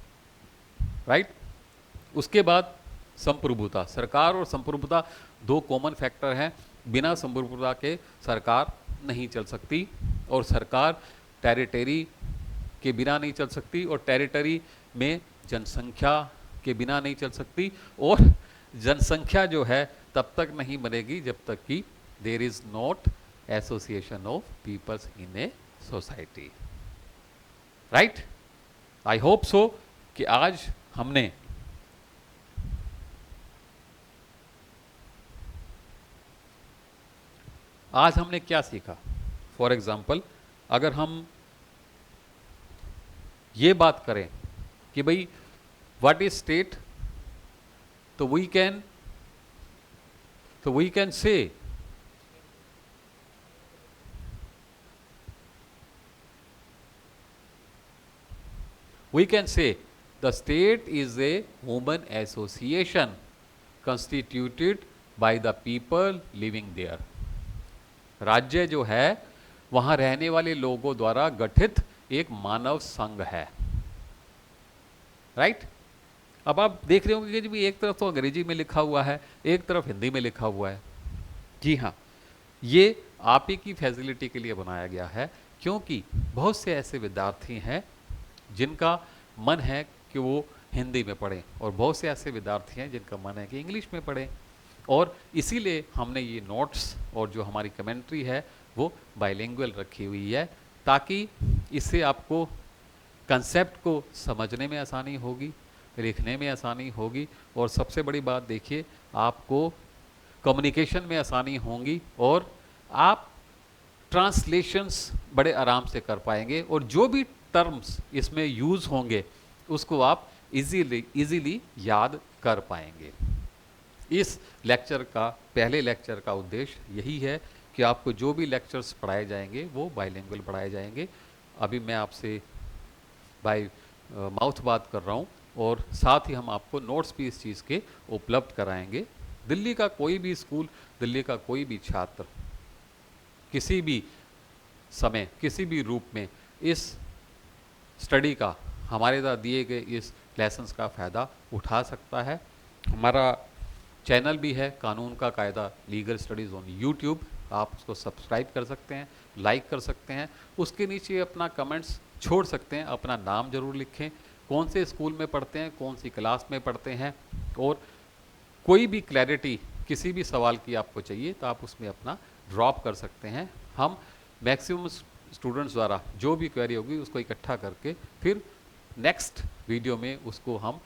राइट। उसके बाद संप्रभुता, सरकार और संप्रभुता दो कॉमन फैक्टर हैं। बिना संप्रभुता के सरकार नहीं चल सकती और सरकार टेरिटरी के बिना नहीं चल सकती और टेरिटरी में जनसंख्या के बिना नहीं चल सकती। और जनसंख्या जो है तब तक नहीं बनेगी जब तक कि there is not association of peoples in a society. Right. I hope so कि आज हमने क्या सीखा। फॉर एग्जाम्पल, अगर हम ये बात करें कि भाई व्हाट इज स्टेट, तो we can say the state is a human association constituted by the people living there। राज्य जो है वहां रहने वाले लोगों द्वारा गठित एक मानव संघ है। राइट। अब आप देख रहे होंगे कि एक तरफ तो अंग्रेजी में लिखा हुआ है, एक तरफ हिंदी में लिखा हुआ है। जी हाँ, ये आप ही की फैसिलिटी के लिए बनाया गया है, क्योंकि बहुत से ऐसे विद्यार्थी हैं जिनका मन है कि वो हिंदी में पढ़ें और बहुत से ऐसे विद्यार्थी हैं जिनका मन है कि इंग्लिश में पढ़ें। और इसीलिए हमने ये नोट्स और जो हमारी कमेंट्री है वो बाइलिंगुअल रखी हुई है, ताकि इससे आपको कंसेप्ट को समझने में आसानी होगी, लिखने में आसानी होगी और सबसे बड़ी बात देखिए, आपको कम्युनिकेशन में आसानी होगी और आप ट्रांसलेशंस बड़े आराम से कर पाएंगे और जो भी टर्म्स इसमें यूज़ होंगे उसको आप इजीली याद कर पाएंगे। इस लेक्चर का, पहले लेक्चर का उद्देश्य यही है कि आपको जो भी लेक्चर्स पढ़ाए जाएंगे वो बाइलिंगुअल पढ़ाए जाएंगे। अभी मैं आपसे बाय माउथ बात कर रहा हूँ, और साथ ही हम आपको नोट्स भी इस चीज़ के उपलब्ध कराएंगे। दिल्ली का कोई भी स्कूल, दिल्ली का कोई भी छात्र किसी भी समय, किसी भी रूप में इस स्टडी का, हमारे द्वारा दिए गए इस लेसन्स का फ़ायदा उठा सकता है। हमारा चैनल भी है कानून का कायदा, लीगल स्टडीज़ ऑन यूट्यूब, आप उसको सब्सक्राइब कर सकते हैं, लाइक कर सकते हैं, उसके नीचे अपना कमेंट्स छोड़ सकते हैं, अपना नाम ज़रूर लिखें, कौन से स्कूल में पढ़ते हैं, कौन सी क्लास में पढ़ते हैं, और कोई भी क्लैरिटी किसी भी सवाल की आपको चाहिए तो आप उसमें अपना ड्रॉप कर सकते हैं। हम मैक्सिमम स्टूडेंट्स द्वारा जो भी क्वेरी होगी उसको इकट्ठा करके फिर नेक्स्ट वीडियो में उसको हम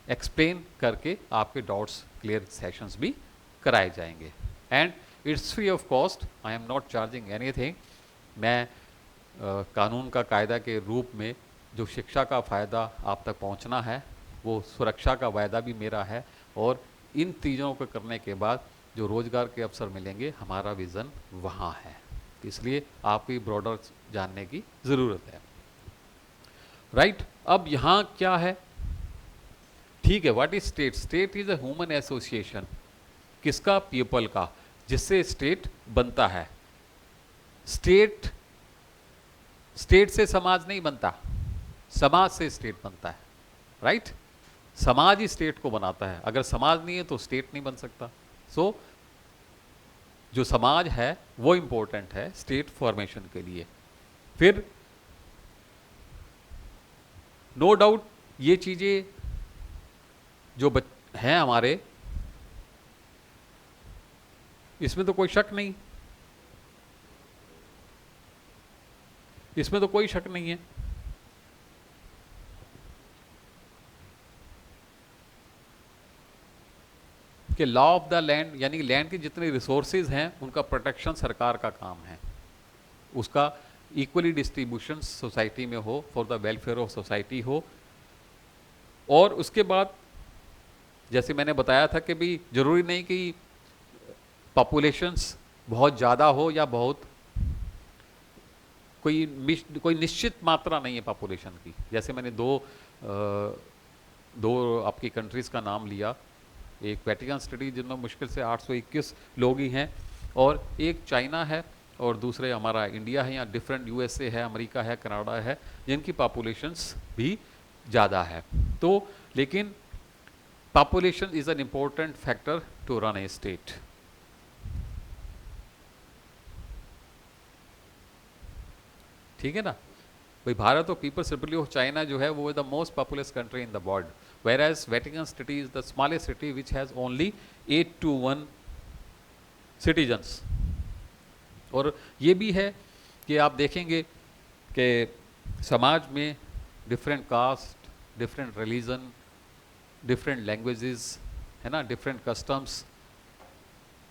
एक्सप्लेन करके आपके डाउट्स क्लियर सेशंस भी कराए जाएंगे। And it's free of cost, I am not charging anything. मैं कानून का कायदा के रूप में जो शिक्षा का फ़ायदा आप तक पहुंचना है, वो सुरक्षा का वायदा भी मेरा है, और इन चीज़ों को करने के बाद जो रोज़गार के अवसर मिलेंगे, हमारा विज़न वहाँ है। इसलिए आपको ब्रॉडर जानने की ज़रूरत है। राइट, अब यहाँ क्या है? ठीक है, what is state? State is a human association. किसका? पीपल का, जिससे स्टेट बनता है। स्टेट, स्टेट से समाज नहीं बनता, समाज से स्टेट बनता है। राइट, समाज ही स्टेट को बनाता है। अगर समाज नहीं है तो स्टेट नहीं बन सकता। सो जो समाज है वो इंपॉर्टेंट है स्टेट फॉर्मेशन के लिए। फिर नो डाउट ये चीजें जो हैं हमारे, इसमें तो कोई शक नहीं, इसमें तो कोई शक नहीं है कि लॉ ऑफ द लैंड, यानी लैंड की जितने रिसोर्सेज हैं उनका प्रोटेक्शन सरकार का काम है। उसका इक्वली डिस्ट्रीब्यूशन सोसाइटी में हो, for the welfare of society हो। और उसके बाद जैसे मैंने बताया था कि भी जरूरी नहीं कि पॉपुलेशंस बहुत ज़्यादा हो या बहुत, कोई निश्चित मात्रा नहीं है पॉपुलेशन की। जैसे मैंने दो आपकी कंट्रीज़ का नाम लिया, एक वेटिकन सिटी जिनमें मुश्किल से 821 लोग ही हैं, और एक चाइना है, और दूसरे हमारा इंडिया है, या डिफरेंट यूएसए है, अमेरिका है, कनाडा है, जिनकी पॉपुलेशंस भी ज़्यादा है। तो लेकिन population is an important factor to run a state. ठीक है ना भाई? भारत और पीपल्स रिपब्लिक ऑफ चाइना जो है वो the most populous country in the world, whereas Vatican City is the smallest city which has only 8 to 1 citizens। और ये भी है कि आप देखेंगे कि समाज में different caste, different religion, different languages, है ना, different customs,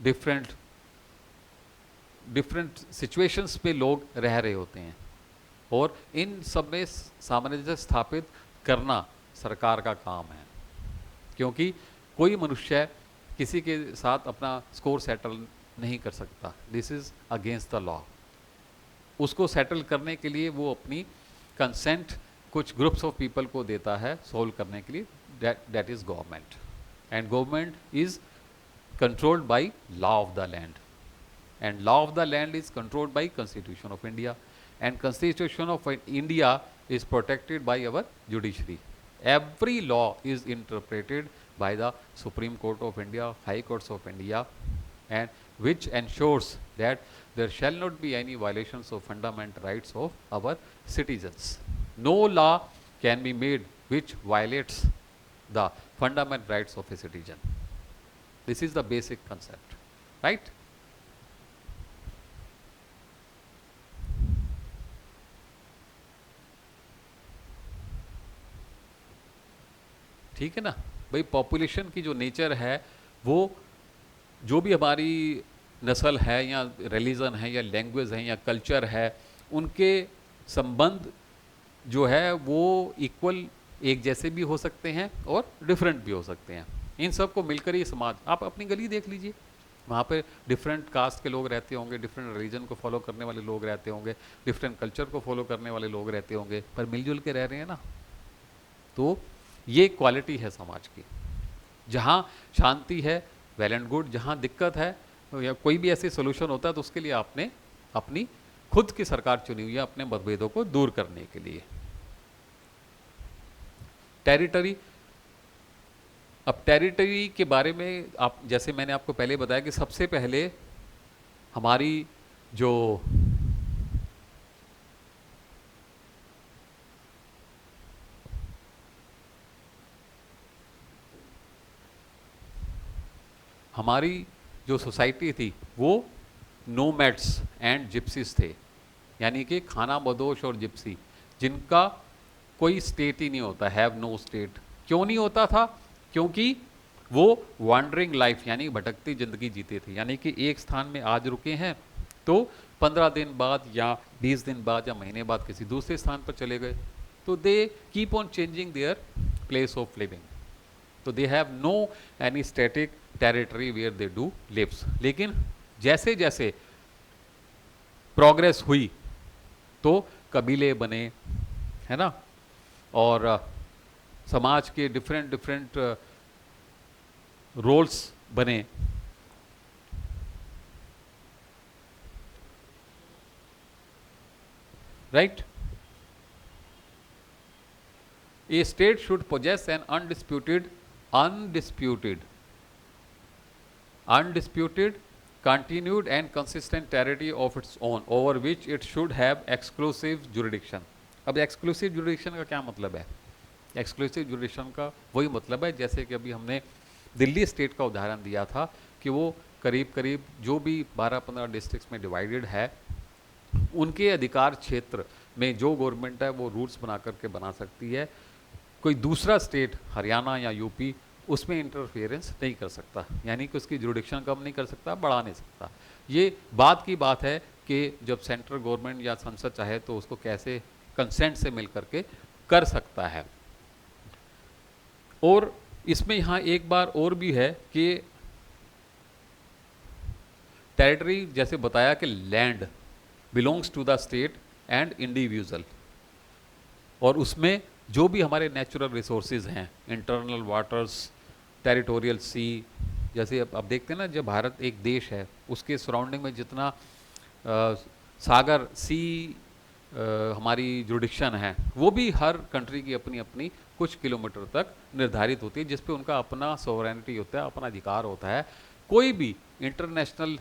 different different situations पे लोग रह रहे होते हैं, और इन सब में सामंजस्य स्थापित करना सरकार का काम है। क्योंकि कोई मनुष्य किसी के साथ अपना स्कोर सेटल नहीं कर सकता, this is against the law. उसको सेटल करने के लिए वो अपनी कंसेंट कुछ ग्रुप्स ऑफ पीपल को देता है सोल्व करने के लिए, that is government. And government is controlled by law of the land, and law of the land is controlled by constitution of India, and constitution of India is protected by our judiciary. Every law is interpreted by the Supreme Court of India, High Courts of India, and which ensures that there shall not be any violations of fundamental rights of our citizens. No law can be made which violates the fundamental rights of a citizen. This is the basic concept, right? ठीक है ना भाई? Population की जो nature है, वो जो भी हमारी नस्ल है या रिलीजन है या लैंग्वेज है या कल्चर है, उनके संबंध जो है वो इक्वल, एक जैसे भी हो सकते हैं और डिफरेंट भी हो सकते हैं। इन सब को मिलकर ही समाज, आप अपनी गली देख लीजिए, वहाँ पे डिफरेंट कास्ट के लोग रहते होंगे, डिफरेंट रिलीजन को फॉलो करने वाले लोग रहते होंगे, डिफरेंट कल्चर को फॉलो करने वाले लोग रहते होंगे, पर मिलजुल के रह रहे हैं ना। तो ये क्वालिटी है समाज की। जहाँ शांति है वेल एंड गुड, जहाँ दिक्कत है या कोई भी ऐसे सोल्यूशन होता है तो उसके लिए आपने अपनी खुद की सरकार चुनी हुई है अपने मतभेदों को दूर करने के लिए। टेरिटरी, अब टेरिटरी के बारे में आप जैसे मैंने आपको पहले बताया कि सबसे पहले हमारी जो हमारी जो सोसाइटी थी वो नोमैड्स एंड जिप्सीज थे, यानी कि खाना बदोश और जिप्सी, जिनका कोई स्टेट ही नहीं होता, हैव नो स्टेट। क्यों नहीं होता था? क्योंकि वो वॉन्डरिंग लाइफ यानी भटकती ज़िंदगी जीते थे, यानी कि एक स्थान में आज रुके हैं तो 15 दिन बाद या 20 दिन बाद या महीने बाद किसी दूसरे स्थान पर चले गए, तो they keep on changing their place of living, तो they have no any static territory where they do lives. लेकिन जैसे जैसे प्रोग्रेस हुई तो कबीले बने, है ना, और समाज के डिफरेंट डिफरेंट रोल्स बने। Right? A state should possess an undisputed, continued and consistent territory of its own over which it should have exclusive jurisdiction। अब exclusive jurisdiction का क्या मतलब है? exclusive jurisdiction का वही मतलब है जैसे कि अभी हमने दिल्ली स्टेट का उदाहरण दिया था कि वो करीब करीब जो भी 12-15 डिस्ट्रिक्ट्स में डिवाइडेड है, उनके अधिकार क्षेत्र में जो गवर्नमेंट है वो रूल्स बना करके बना सकती है। कोई दूसरा स्टेट हरियाणा या यूपी उसमें इंटरफेरेंस नहीं कर सकता, यानी कि उसकी जुरिडिक्शन कम नहीं कर सकता, बढ़ा नहीं सकता। ये बात की बात है कि जब सेंट्रल गवर्नमेंट या संसद चाहे तो उसको कैसे कंसेंट से मिल करके कर सकता है। और इसमें यहाँ एक बार और भी है कि टेरिटरी जैसे बताया कि land belongs to the state and individual, और उसमें जो भी हमारे नेचुरल रिसोर्सेज हैं, इंटरनल वाटर्स, टेरिटोरियल सी, जैसे अब देखते हैं ना, जब भारत एक देश है उसके सराउंडिंग में जितना सागर सी हमारी जुडिक्शन है वो भी हर कंट्री की अपनी अपनी कुछ किलोमीटर तक निर्धारित होती है, जिस पे उनका अपना सोवरेनिटी होता है, अपना अधिकार होता है। कोई भी इंटरनेशनल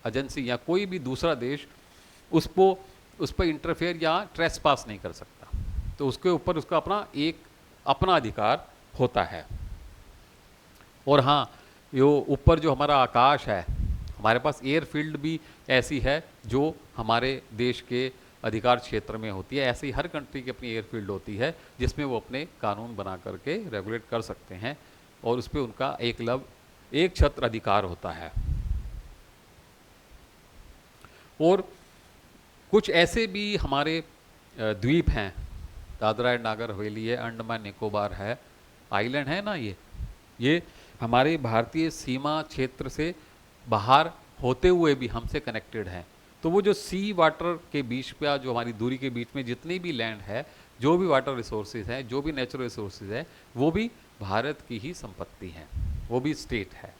एजेंसी या कोई भी दूसरा देश उस पर इंटरफेयर या ट्रेसपास नहीं कर सकता, तो उसके ऊपर उसका अपना अधिकार होता है। और हाँ, यो ऊपर जो हमारा आकाश है, हमारे पास एयरफील्ड भी ऐसी है जो हमारे देश के अधिकार क्षेत्र में होती है। ऐसे ही हर कंट्री की अपनी एयरफील्ड होती है जिसमें वो अपने कानून बना करके रेगुलेट कर सकते हैं, और उस पर उनका एक छत्र अधिकार होता है। और कुछ ऐसे भी हमारे द्वीप हैं, दादरा एंड नागर हवेली है, अंडमान निकोबार है, आइलैंड है ना, ये हमारे भारतीय सीमा क्षेत्र से बाहर होते हुए भी हमसे कनेक्टेड हैं। तो वो जो सी वाटर के बीच पे जो हमारी दूरी के बीच में जितनी भी लैंड है, जो भी वाटर रिसोर्सेज हैं, जो भी नेचुरल रिसोर्सेज है, वो भी भारत की ही संपत्ति हैं, वो भी स्टेट है।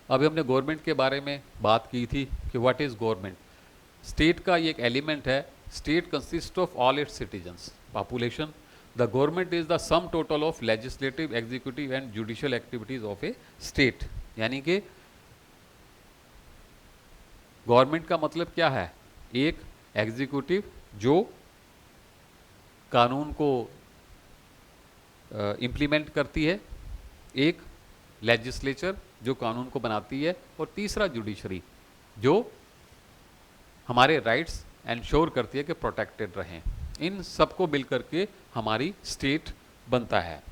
अभी हमने गवर्नमेंट के बारे में बात की थी कि व्हाट इज़ गवर्नमेंट। स्टेट का ये एक एलिमेंट है। State consist of all it's citizens, population. The government is the sum total of legislative, executive and judicial activities of a state. यानी कि गवर्नमेंट का मतलब क्या है? एक एग्जीक्यूटिव जो कानून को इम्प्लीमेंट करती है, एक लेजिस्लेचर जो कानून को बनाती है, और तीसरा जुडिशरी जो हमारे राइट्स एंश्योर करती है कि प्रोटेक्टेड रहें। इन सबको मिल करके हमारी स्टेट बनता है।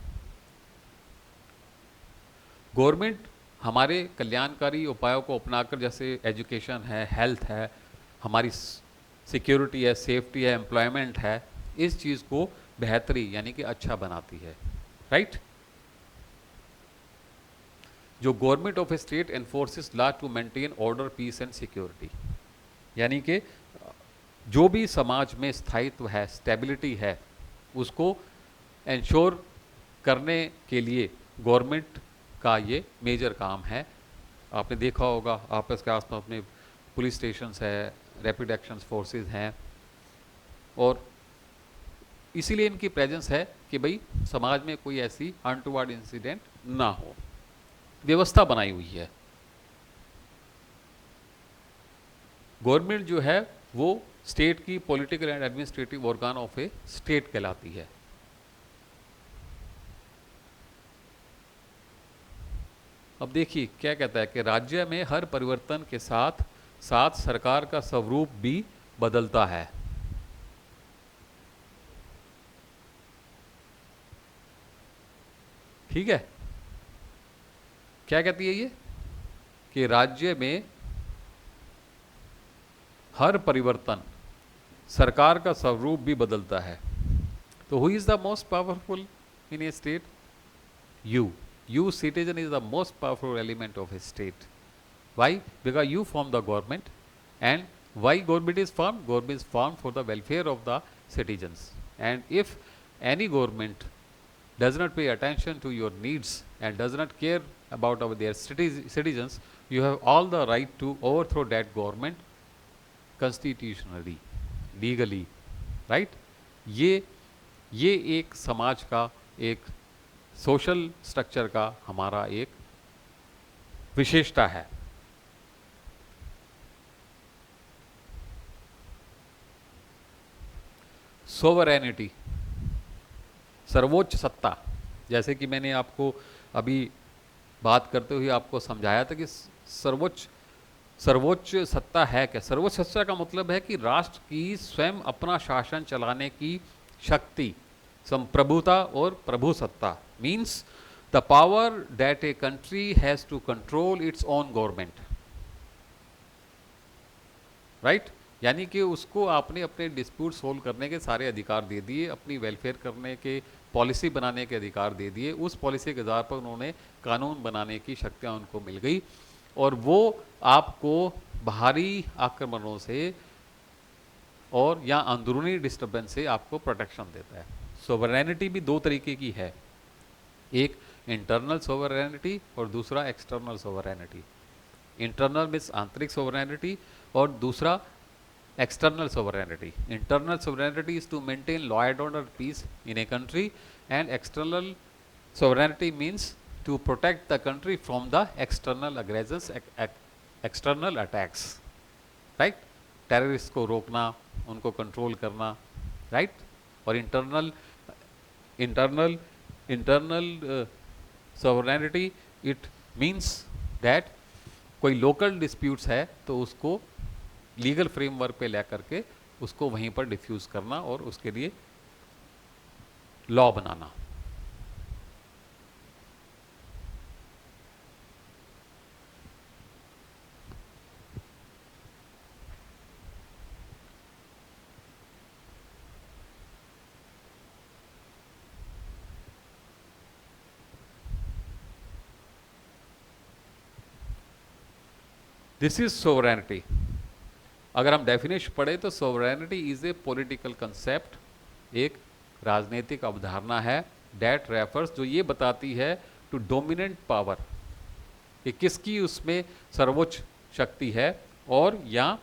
गवर्नमेंट हमारे कल्याणकारी उपायों को अपनाकर, जैसे एजुकेशन है, हेल्थ है, हमारी सिक्योरिटी है, सेफ्टी है, एम्प्लॉयमेंट है, इस चीज़ को बेहतरी यानी कि अच्छा बनाती है। राइट? जो government of a state enforces law to maintain order, peace and security, यानी कि जो भी समाज में स्थायित्व है, स्टेबिलिटी है, उसको इंश्योर करने के लिए गवर्नमेंट का ये मेजर काम है। आपने देखा होगा आपस के आसपास में पुलिस स्टेशंस है, रैपिड एक्शन फोर्सेस हैं, और इसीलिए इनकी प्रेजेंस है कि भाई समाज में कोई ऐसी अनटुवर्ड इंसिडेंट ना हो, व्यवस्था बनाई हुई है। गवर्नमेंट जो है वो स्टेट की political and administrative organ of a state कहलाती है। अब देखिए क्या कहता है कि राज्य में हर परिवर्तन के साथ साथ सरकार का स्वरूप भी बदलता है। ठीक है, क्या कहती है ये कि राज्य में हर परिवर्तन सरकार का स्वरूप भी बदलता है। तो who is the most powerful in A state? you citizen is the most powerful element of a state. Why? Because you form the government. And why government is formed? Government is formed for the welfare of the citizens. And if any government does not pay attention to your needs and does not care about their citizens, you have all the right to overthrow that government constitutionally, legally, right? ये एक समाज का, एक social structure का हमारा एक विशेषता है। सोवरेनिटी, सर्वोच्च सत्ता, जैसे कि मैंने आपको अभी बात करते हुए आपको समझाया था कि सर्वोच्च सत्ता है क्या। सर्वोच्च सत्ता का मतलब है कि राष्ट्र की स्वयं अपना शासन चलाने की शक्ति, संप्रभुता और प्रभु सत्ता, means the power that a country has to control its own government, right. यानी कि उसको आपने अपने डिस्प्यूट सोल्व करने के सारे अधिकार दे दिए, अपनी वेलफेयर करने के, पॉलिसी बनाने के अधिकार दे दिए, उस पॉलिसी के आधार पर उन्होंने कानून बनाने की शक्तियाँ उनको मिल गई, और वो आपको बाहरी आक्रमणों से और या अंदरूनी डिस्टर्बेंस से आपको प्रोटेक्शन देता है। सोवरेनिटी भी दो तरीके की है, एक इंटरनल सोवरेनिटी और दूसरा एक्सटर्नल सोवरेनिटी। इंटरनल मीन्स आंतरिक सोवरेनिटी और दूसरा external sovereignty. Internal sovereignty is to maintain law and order, peace in a country, and external sovereignty means to protect the country from the external aggressions, external attacks, right? Terrorist को रोकना, उनको control करना, right? और internal sovereignty it means that कोई local disputes है तो उसको legal framework पे ला करके उसको वहीं पर डिफ्यूज करना और उसके लिए law banana. This is sovereignty. अगर हम डेफिनेशन पढ़े तो sovereignty is a political concept, एक राजनीतिक अवधारणा है, डेट रेफर्स, जो ये बताती है टू डोमिनेंट पावर, कि किसकी उसमें सर्वोच्च शक्ति है, और या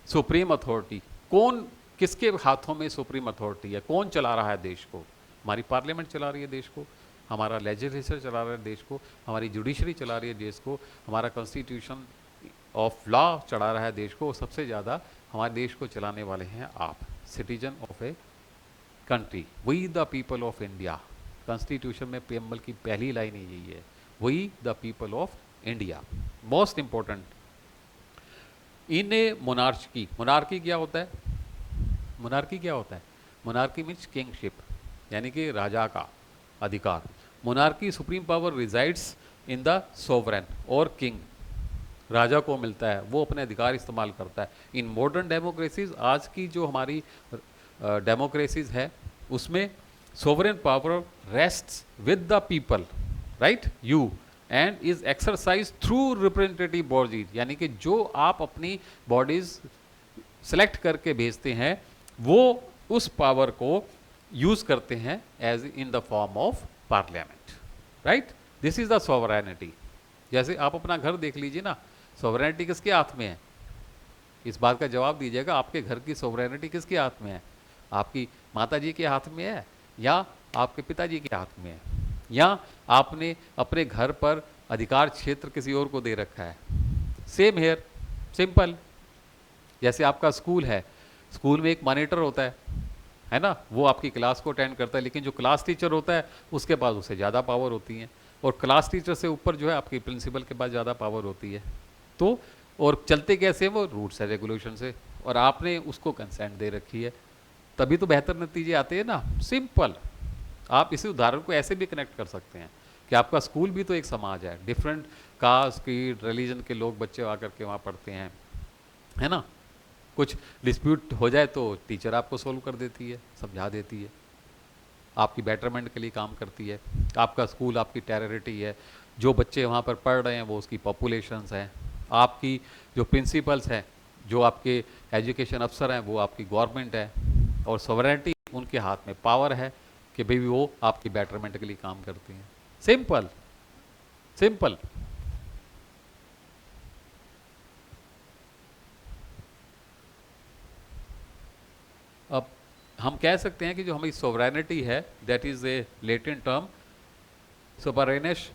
सुप्रीम अथॉरिटी, कौन किसके हाथों में सुप्रीम अथॉरिटी है, कौन चला रहा है देश को। हमारी पार्लियामेंट चला रही है देश को, हमारा लेजिस्लेचर चला रहा है देश को, हमारी जुडिशरी चला रही है देश को, हमारा कॉन्स्टिट्यूशन ऑफ लॉ चला रहा है देश को। सबसे ज़्यादा हमारे देश को चलाने वाले हैं आप, citizen of a country, we the people of India. Constitution में प्रीएम्बल की पहली लाइन ही यही है, we the people of India. Most important in a monarchy, monarchy क्या होता है? मोनार्की क्या होता है? मोनार्की मीन्स किंगशिप, यानी कि राजा का अधिकार। Monarchy supreme power resides in the sovereign और किंग, राजा को मिलता है, वो अपने अधिकार इस्तेमाल करता है। इन मॉडर्न डेमोक्रेसीज, आज की जो हमारी डेमोक्रेसीज है उसमें sovereign power rests with the people, right, you, and is exercise through representative bodies, यानी कि जो आप अपनी बॉडीज सेलेक्ट करके भेजते हैं, वो उस पावर को यूज करते हैं as in the form of parliament, right. This is the sovereignty. जैसे आप अपना घर देख लीजिए ना, सॉवरेनिटी किसके हाथ में है? इस बात का जवाब दीजिएगा, आपके घर की सॉवरेनिटी किसके हाथ में है? आपकी माता जी के हाथ में है, या आपके पिताजी के हाथ में है, या आपने अपने घर पर अधिकार क्षेत्र किसी और को दे रखा है? Same here, simple. जैसे आपका स्कूल है, स्कूल में एक मॉनिटर होता है ना, वो आपकी क्लास को अटेंड करता है, लेकिन जो क्लास टीचर होता है उसके पास उससे ज़्यादा पावर होती है, और क्लास टीचर से ऊपर जो है आपकी प्रिंसिपल के पास ज़्यादा पावर होती है। तो और चलते कैसे हैं वो? रूल्स है, रेगुलेशन से, और आपने उसको कंसेंट दे रखी है, तभी तो बेहतर नतीजे आते हैं ना। सिंपल। आप इसी उदाहरण को ऐसे भी कनेक्ट कर सकते हैं कि आपका स्कूल भी तो एक समाज है, डिफरेंट कास्ट की, रिलीजन के लोग, बच्चे आकर के वहाँ पढ़ते हैं, है ना। कुछ डिस्प्यूट हो जाए तो टीचर आपको सोल्व कर देती है, समझा देती है, आपकी बेटरमेंट के लिए काम करती है। आपका स्कूल आपकी टेरिटरी है, जो बच्चे वहाँ पर पढ़ रहे हैं वो उसकी पॉपुलेशंस हैं। आपकी जो प्रिंसिपल्स हैं, जो आपके एजुकेशन अफसर हैं, वो आपकी गवर्नमेंट है, और सॉवरेनिटी उनके हाथ में पावर है कि भाई वो आपकी बेटरमेंट के लिए काम करती हैं। Simple, simple. अब हम कह सकते हैं कि जो हमारी सोवरेनिटी है, that is a Latin term, superanus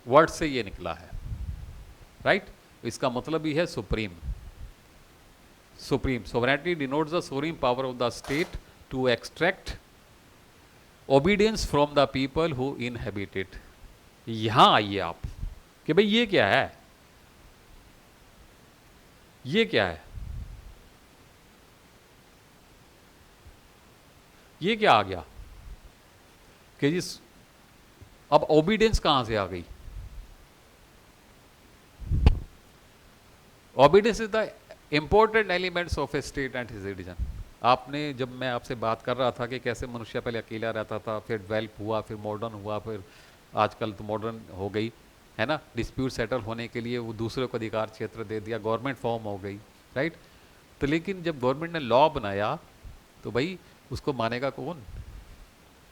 word से ये निकला है, राइट। इसका मतलब ही है supreme. Supreme sovereignty denotes the supreme power of the state to extract obedience from the people who inhabit it. यहां आइए आप कि भाई ये क्या है, ये क्या है, ये क्या आ गया कि जिस, अब ओबीडियंस कहां से आ गई? Obedience is the important elements of a state and citizen. आपने, जब मैं आपसे बात कर रहा था कि कैसे मनुष्य पहले अकेला रहता था, फिर डेवलप हुआ, फिर मॉडर्न हुआ, फिर आजकल तो मॉडर्न हो गई, है ना। डिस्प्यूट सेटल होने के लिए वो दूसरे को अधिकार क्षेत्र दे दिया, गवर्नमेंट फॉर्म हो गई, राइट। तो लेकिन जब गवर्नमेंट ने लॉ बनाया तो भाई उसको मानेगा कौन?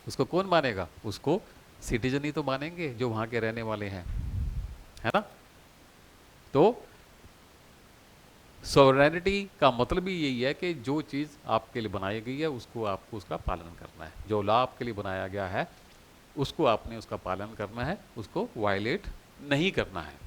उसको कौन मानेगा? उसको सिटीजन ही तो मानेंगे, जो वहाँ के रहने वाले हैं, है ना। तो सॉवरेनिटी का मतलब ही यही है कि जो चीज़ आपके लिए बनाई गई है उसको आपको उसका पालन करना है। जो लॉ आपके लिए बनाया गया है उसको आपने उसका पालन करना है, उसको वायलेट नहीं करना है।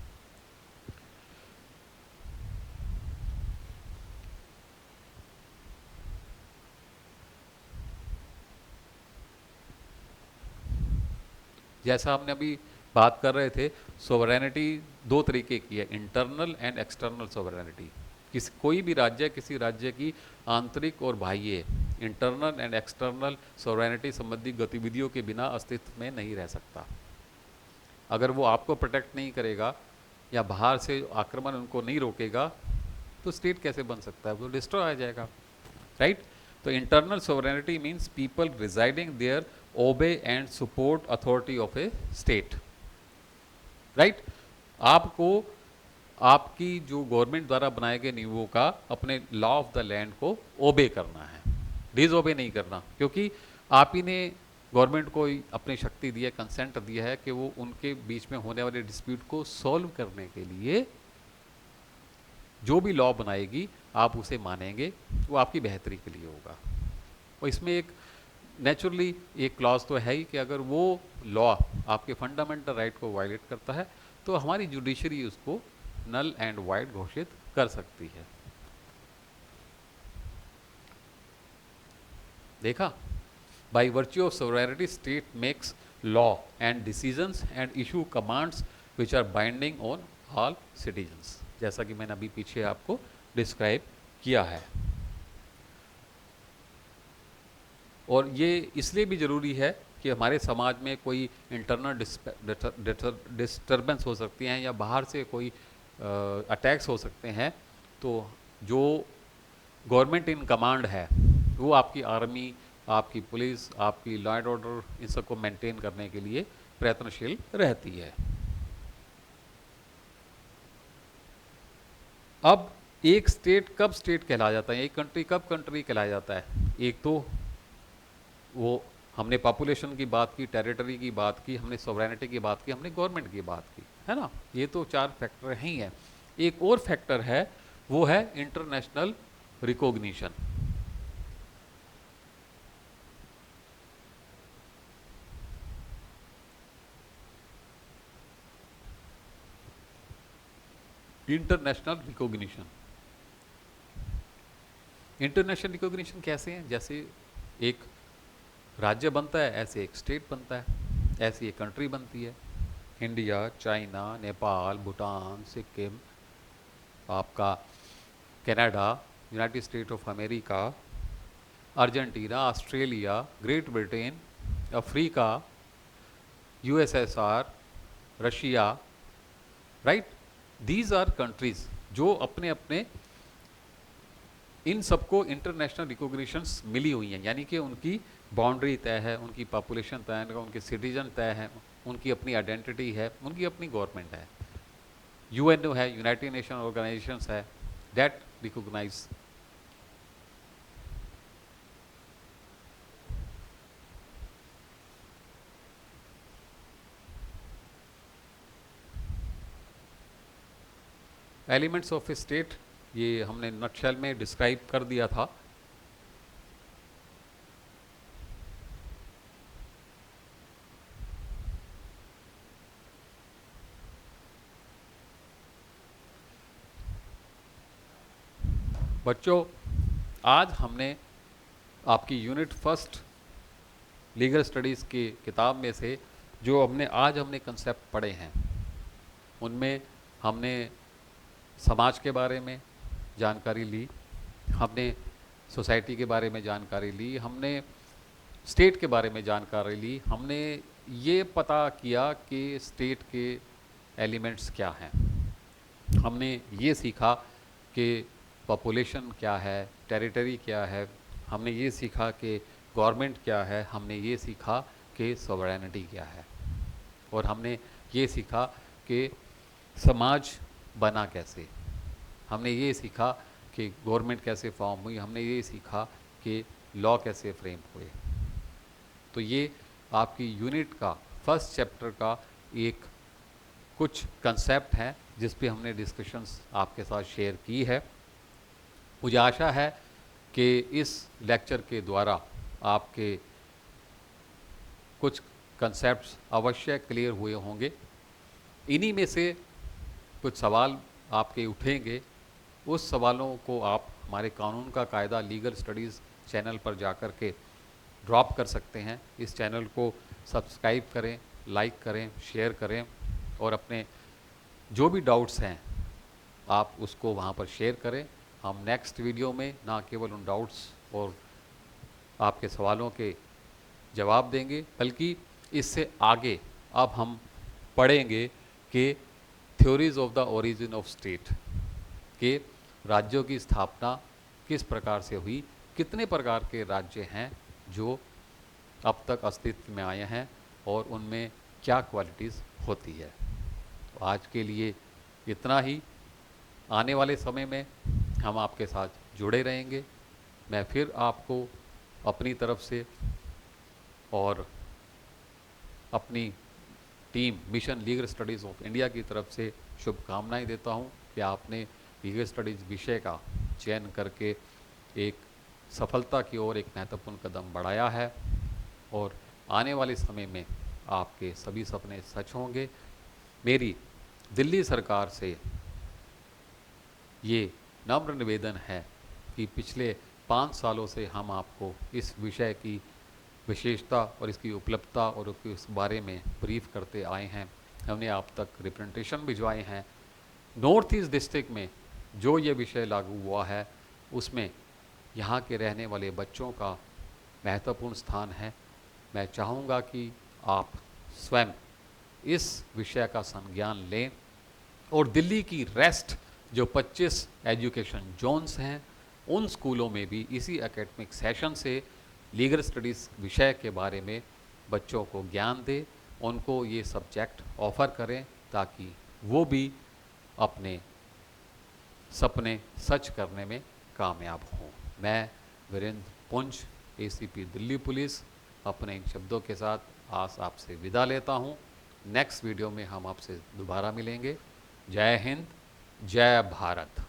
जैसा हमने अभी बात कर रहे थे, सोवरेनिटी दो तरीके की है, इंटरनल एंड एक्सटर्नल सोवरेनिटी। कोई भी राज्य किसी राज्य की आंतरिक और बाह्य, इंटरनल एंड एक्सटर्नल सोवरेनिटी संबंधी गतिविधियों के बिना अस्तित्व में नहीं रह सकता। अगर वो आपको प्रोटेक्ट नहीं करेगा या बाहर से आक्रमण उनको नहीं रोकेगा तो स्टेट कैसे बन सकता है? वो डिस्ट्रॉय हो जाएगा, राइट। तो internal sovereignty means people residing there obey and support authority of a state, right. आपको आपकी जो गवर्नमेंट द्वारा बनाए गए नियमों का, अपने लॉ ऑफ द लैंड को ओबे करना है, डिसओबे नहीं करना, क्योंकि आप ही ने गवर्नमेंट को अपनी शक्ति दी है, कंसेंट दिया है कि वो उनके बीच में होने वाले डिस्प्यूट को सॉल्व करने के लिए जो भी लॉ बनाएगी आप उसे मानेंगे, वो आपकी बेहतरी के लिए होगा। और इसमें एक नेचुरली एक क्लॉज तो है ही कि अगर वो लॉ आपके फंडामेंटल राइट को वायलेट करता है तो हमारी जुडिशरी उसको नल एंड वाइड घोषित कर सकती है। देखा, by virtue of sovereignty state makes law and decisions and issue commands which are binding on all citizens, जैसा कि मैंने अभी पीछे आपको डिस्क्राइब किया है। और ये इसलिए भी ज़रूरी है कि हमारे समाज में कोई इंटरनल डिस्टर्बेंस हो सकती हैं या बाहर से कोई अटैक्स हो सकते हैं, तो जो गवर्नमेंट इन कमांड है वो आपकी आर्मी, आपकी पुलिस, आपकी लॉ एंड ऑर्डर, इन सबको मेंटेन करने के लिए प्रयत्नशील रहती है। अब एक स्टेट कब स्टेट कहला जाता है, एक कंट्री कब कंट्री कहलाया जाता है? एक तो वो हमने पॉपुलेशन की बात की, टेरिटरी की बात की, हमने सॉवरेनिटी की बात की, हमने गवर्नमेंट की बात की, है ना। ये तो चार फैक्टर ही हैं। एक और फैक्टर है, वो है international recognition. International recognition, international recognition कैसे हैं? जैसे एक राज्य बनता है, ऐसे एक स्टेट बनता है, ऐसी एक कंट्री बनती है। इंडिया, चाइना, नेपाल, भूटान, सिक्किम, आपका Canada, United State of America, Argentina, Australia, Great Britain, Africa, USSR, Russia, right. These are countries जो अपने अपने, इन सबको इंटरनेशनल रिकॉग्निशंस मिली हुई हैं, यानी कि उनकी बाउंड्री तय है, उनकी पॉपुलेशन तय है, उनके सिटीजन तय हैं, उनकी अपनी आइडेंटिटी है, उनकी अपनी गवर्नमेंट है। यूएनओ है, यूनाइटेड नेशन ऑर्गेनाइजेशंस है, that recognise. Elements of a state, ये हमने नटशेल में डिस्क्राइब कर दिया था। बच्चों, आज हमने आपकी यूनिट फर्स्ट लीगल स्टडीज़ की किताब में से जो हमने कंसेप्ट पढ़े हैं, उनमें हमने समाज के बारे में जानकारी ली, हमने सोसाइटी के बारे में जानकारी ली, हमने स्टेट के बारे में जानकारी ली, हमने ये पता किया कि स्टेट के एलिमेंट्स क्या हैं, हमने ये सीखा कि पॉपुलेशन क्या है, टेरिटरी क्या है, हमने ये सीखा कि गवर्नमेंट क्या है, हमने ये सीखा कि सॉवरेनिटी क्या है, और हमने ये सीखा कि समाज बना कैसे, हमने ये सीखा कि गवर्नमेंट कैसे फॉर्म हुई, हमने ये सीखा कि लॉ कैसे फ्रेम हुए। तो ये आपकी यूनिट का फर्स्ट चैप्टर का एक कुछ कंसेप्ट है जिस पे हमने डिस्कशंस आपके साथ शेयर की है। मुझे आशा है कि इस लेक्चर के द्वारा आपके कुछ कंसेप्ट्स अवश्य क्लियर हुए होंगे। इन्हीं में से कुछ सवाल आपके उठेंगे, उस सवालों को आप हमारे कानून का कायदा लीगल स्टडीज़ चैनल पर जाकर के ड्रॉप कर सकते हैं। इस चैनल को सब्सक्राइब करें, लाइक करें, शेयर करें, और अपने जो भी डाउट्स हैं आप उसको वहाँ पर शेयर करें। हम नेक्स्ट वीडियो में ना केवल उन डाउट्स और आपके सवालों के जवाब देंगे, बल्कि इससे आगे अब हम पढ़ेंगे कि theories of the origin of state, के राज्यों की स्थापना किस प्रकार से हुई, कितने प्रकार के राज्य हैं जो अब तक अस्तित्व में आए हैं, और उनमें क्या क्वालिटीज़ होती है। तो आज के लिए इतना ही। आने वाले समय में हम आपके साथ जुड़े रहेंगे। मैं फिर आपको अपनी तरफ से और अपनी team mission legal studies of India की तरफ से शुभकामनाएं देता हूं कि आपने लीगल स्टडीज़ विषय का चयन करके एक सफलता की ओर एक महत्वपूर्ण कदम बढ़ाया है, और आने वाले समय में आपके सभी सपने सच होंगे। मेरी दिल्ली सरकार से ये नम्र निवेदन है कि पिछले 5 सालों से हम आपको इस विषय की विशेषता और इसकी उपलब्धता और इस बारे में ब्रीफ करते आए हैं। हमने आप तक रिप्रेजेंटेशन भिजवाए हैं। नॉर्थ ईस्ट डिस्ट्रिक्ट में जो ये विषय लागू हुआ है उसमें यहाँ के रहने वाले बच्चों का महत्वपूर्ण स्थान है। मैं चाहूँगा कि आप स्वयं इस विषय का संज्ञान लें, और दिल्ली की रेस्ट जो 25 एजुकेशन जोन्स हैं उन स्कूलों में भी इसी एकेडमिक सेशन से लीगल स्टडीज़ विषय के बारे में बच्चों को ज्ञान दें, उनको ये सब्जेक्ट ऑफ़र करें ताकि वो भी अपने सपने सच करने में कामयाब हों। मैं वीरेंद्र पुंज, एसीपी दिल्ली पुलिस, अपने इन शब्दों के साथ आज आपसे विदा लेता हूँ। नेक्स्ट वीडियो में हम आपसे दोबारा मिलेंगे। जय हिंद, जय भारत।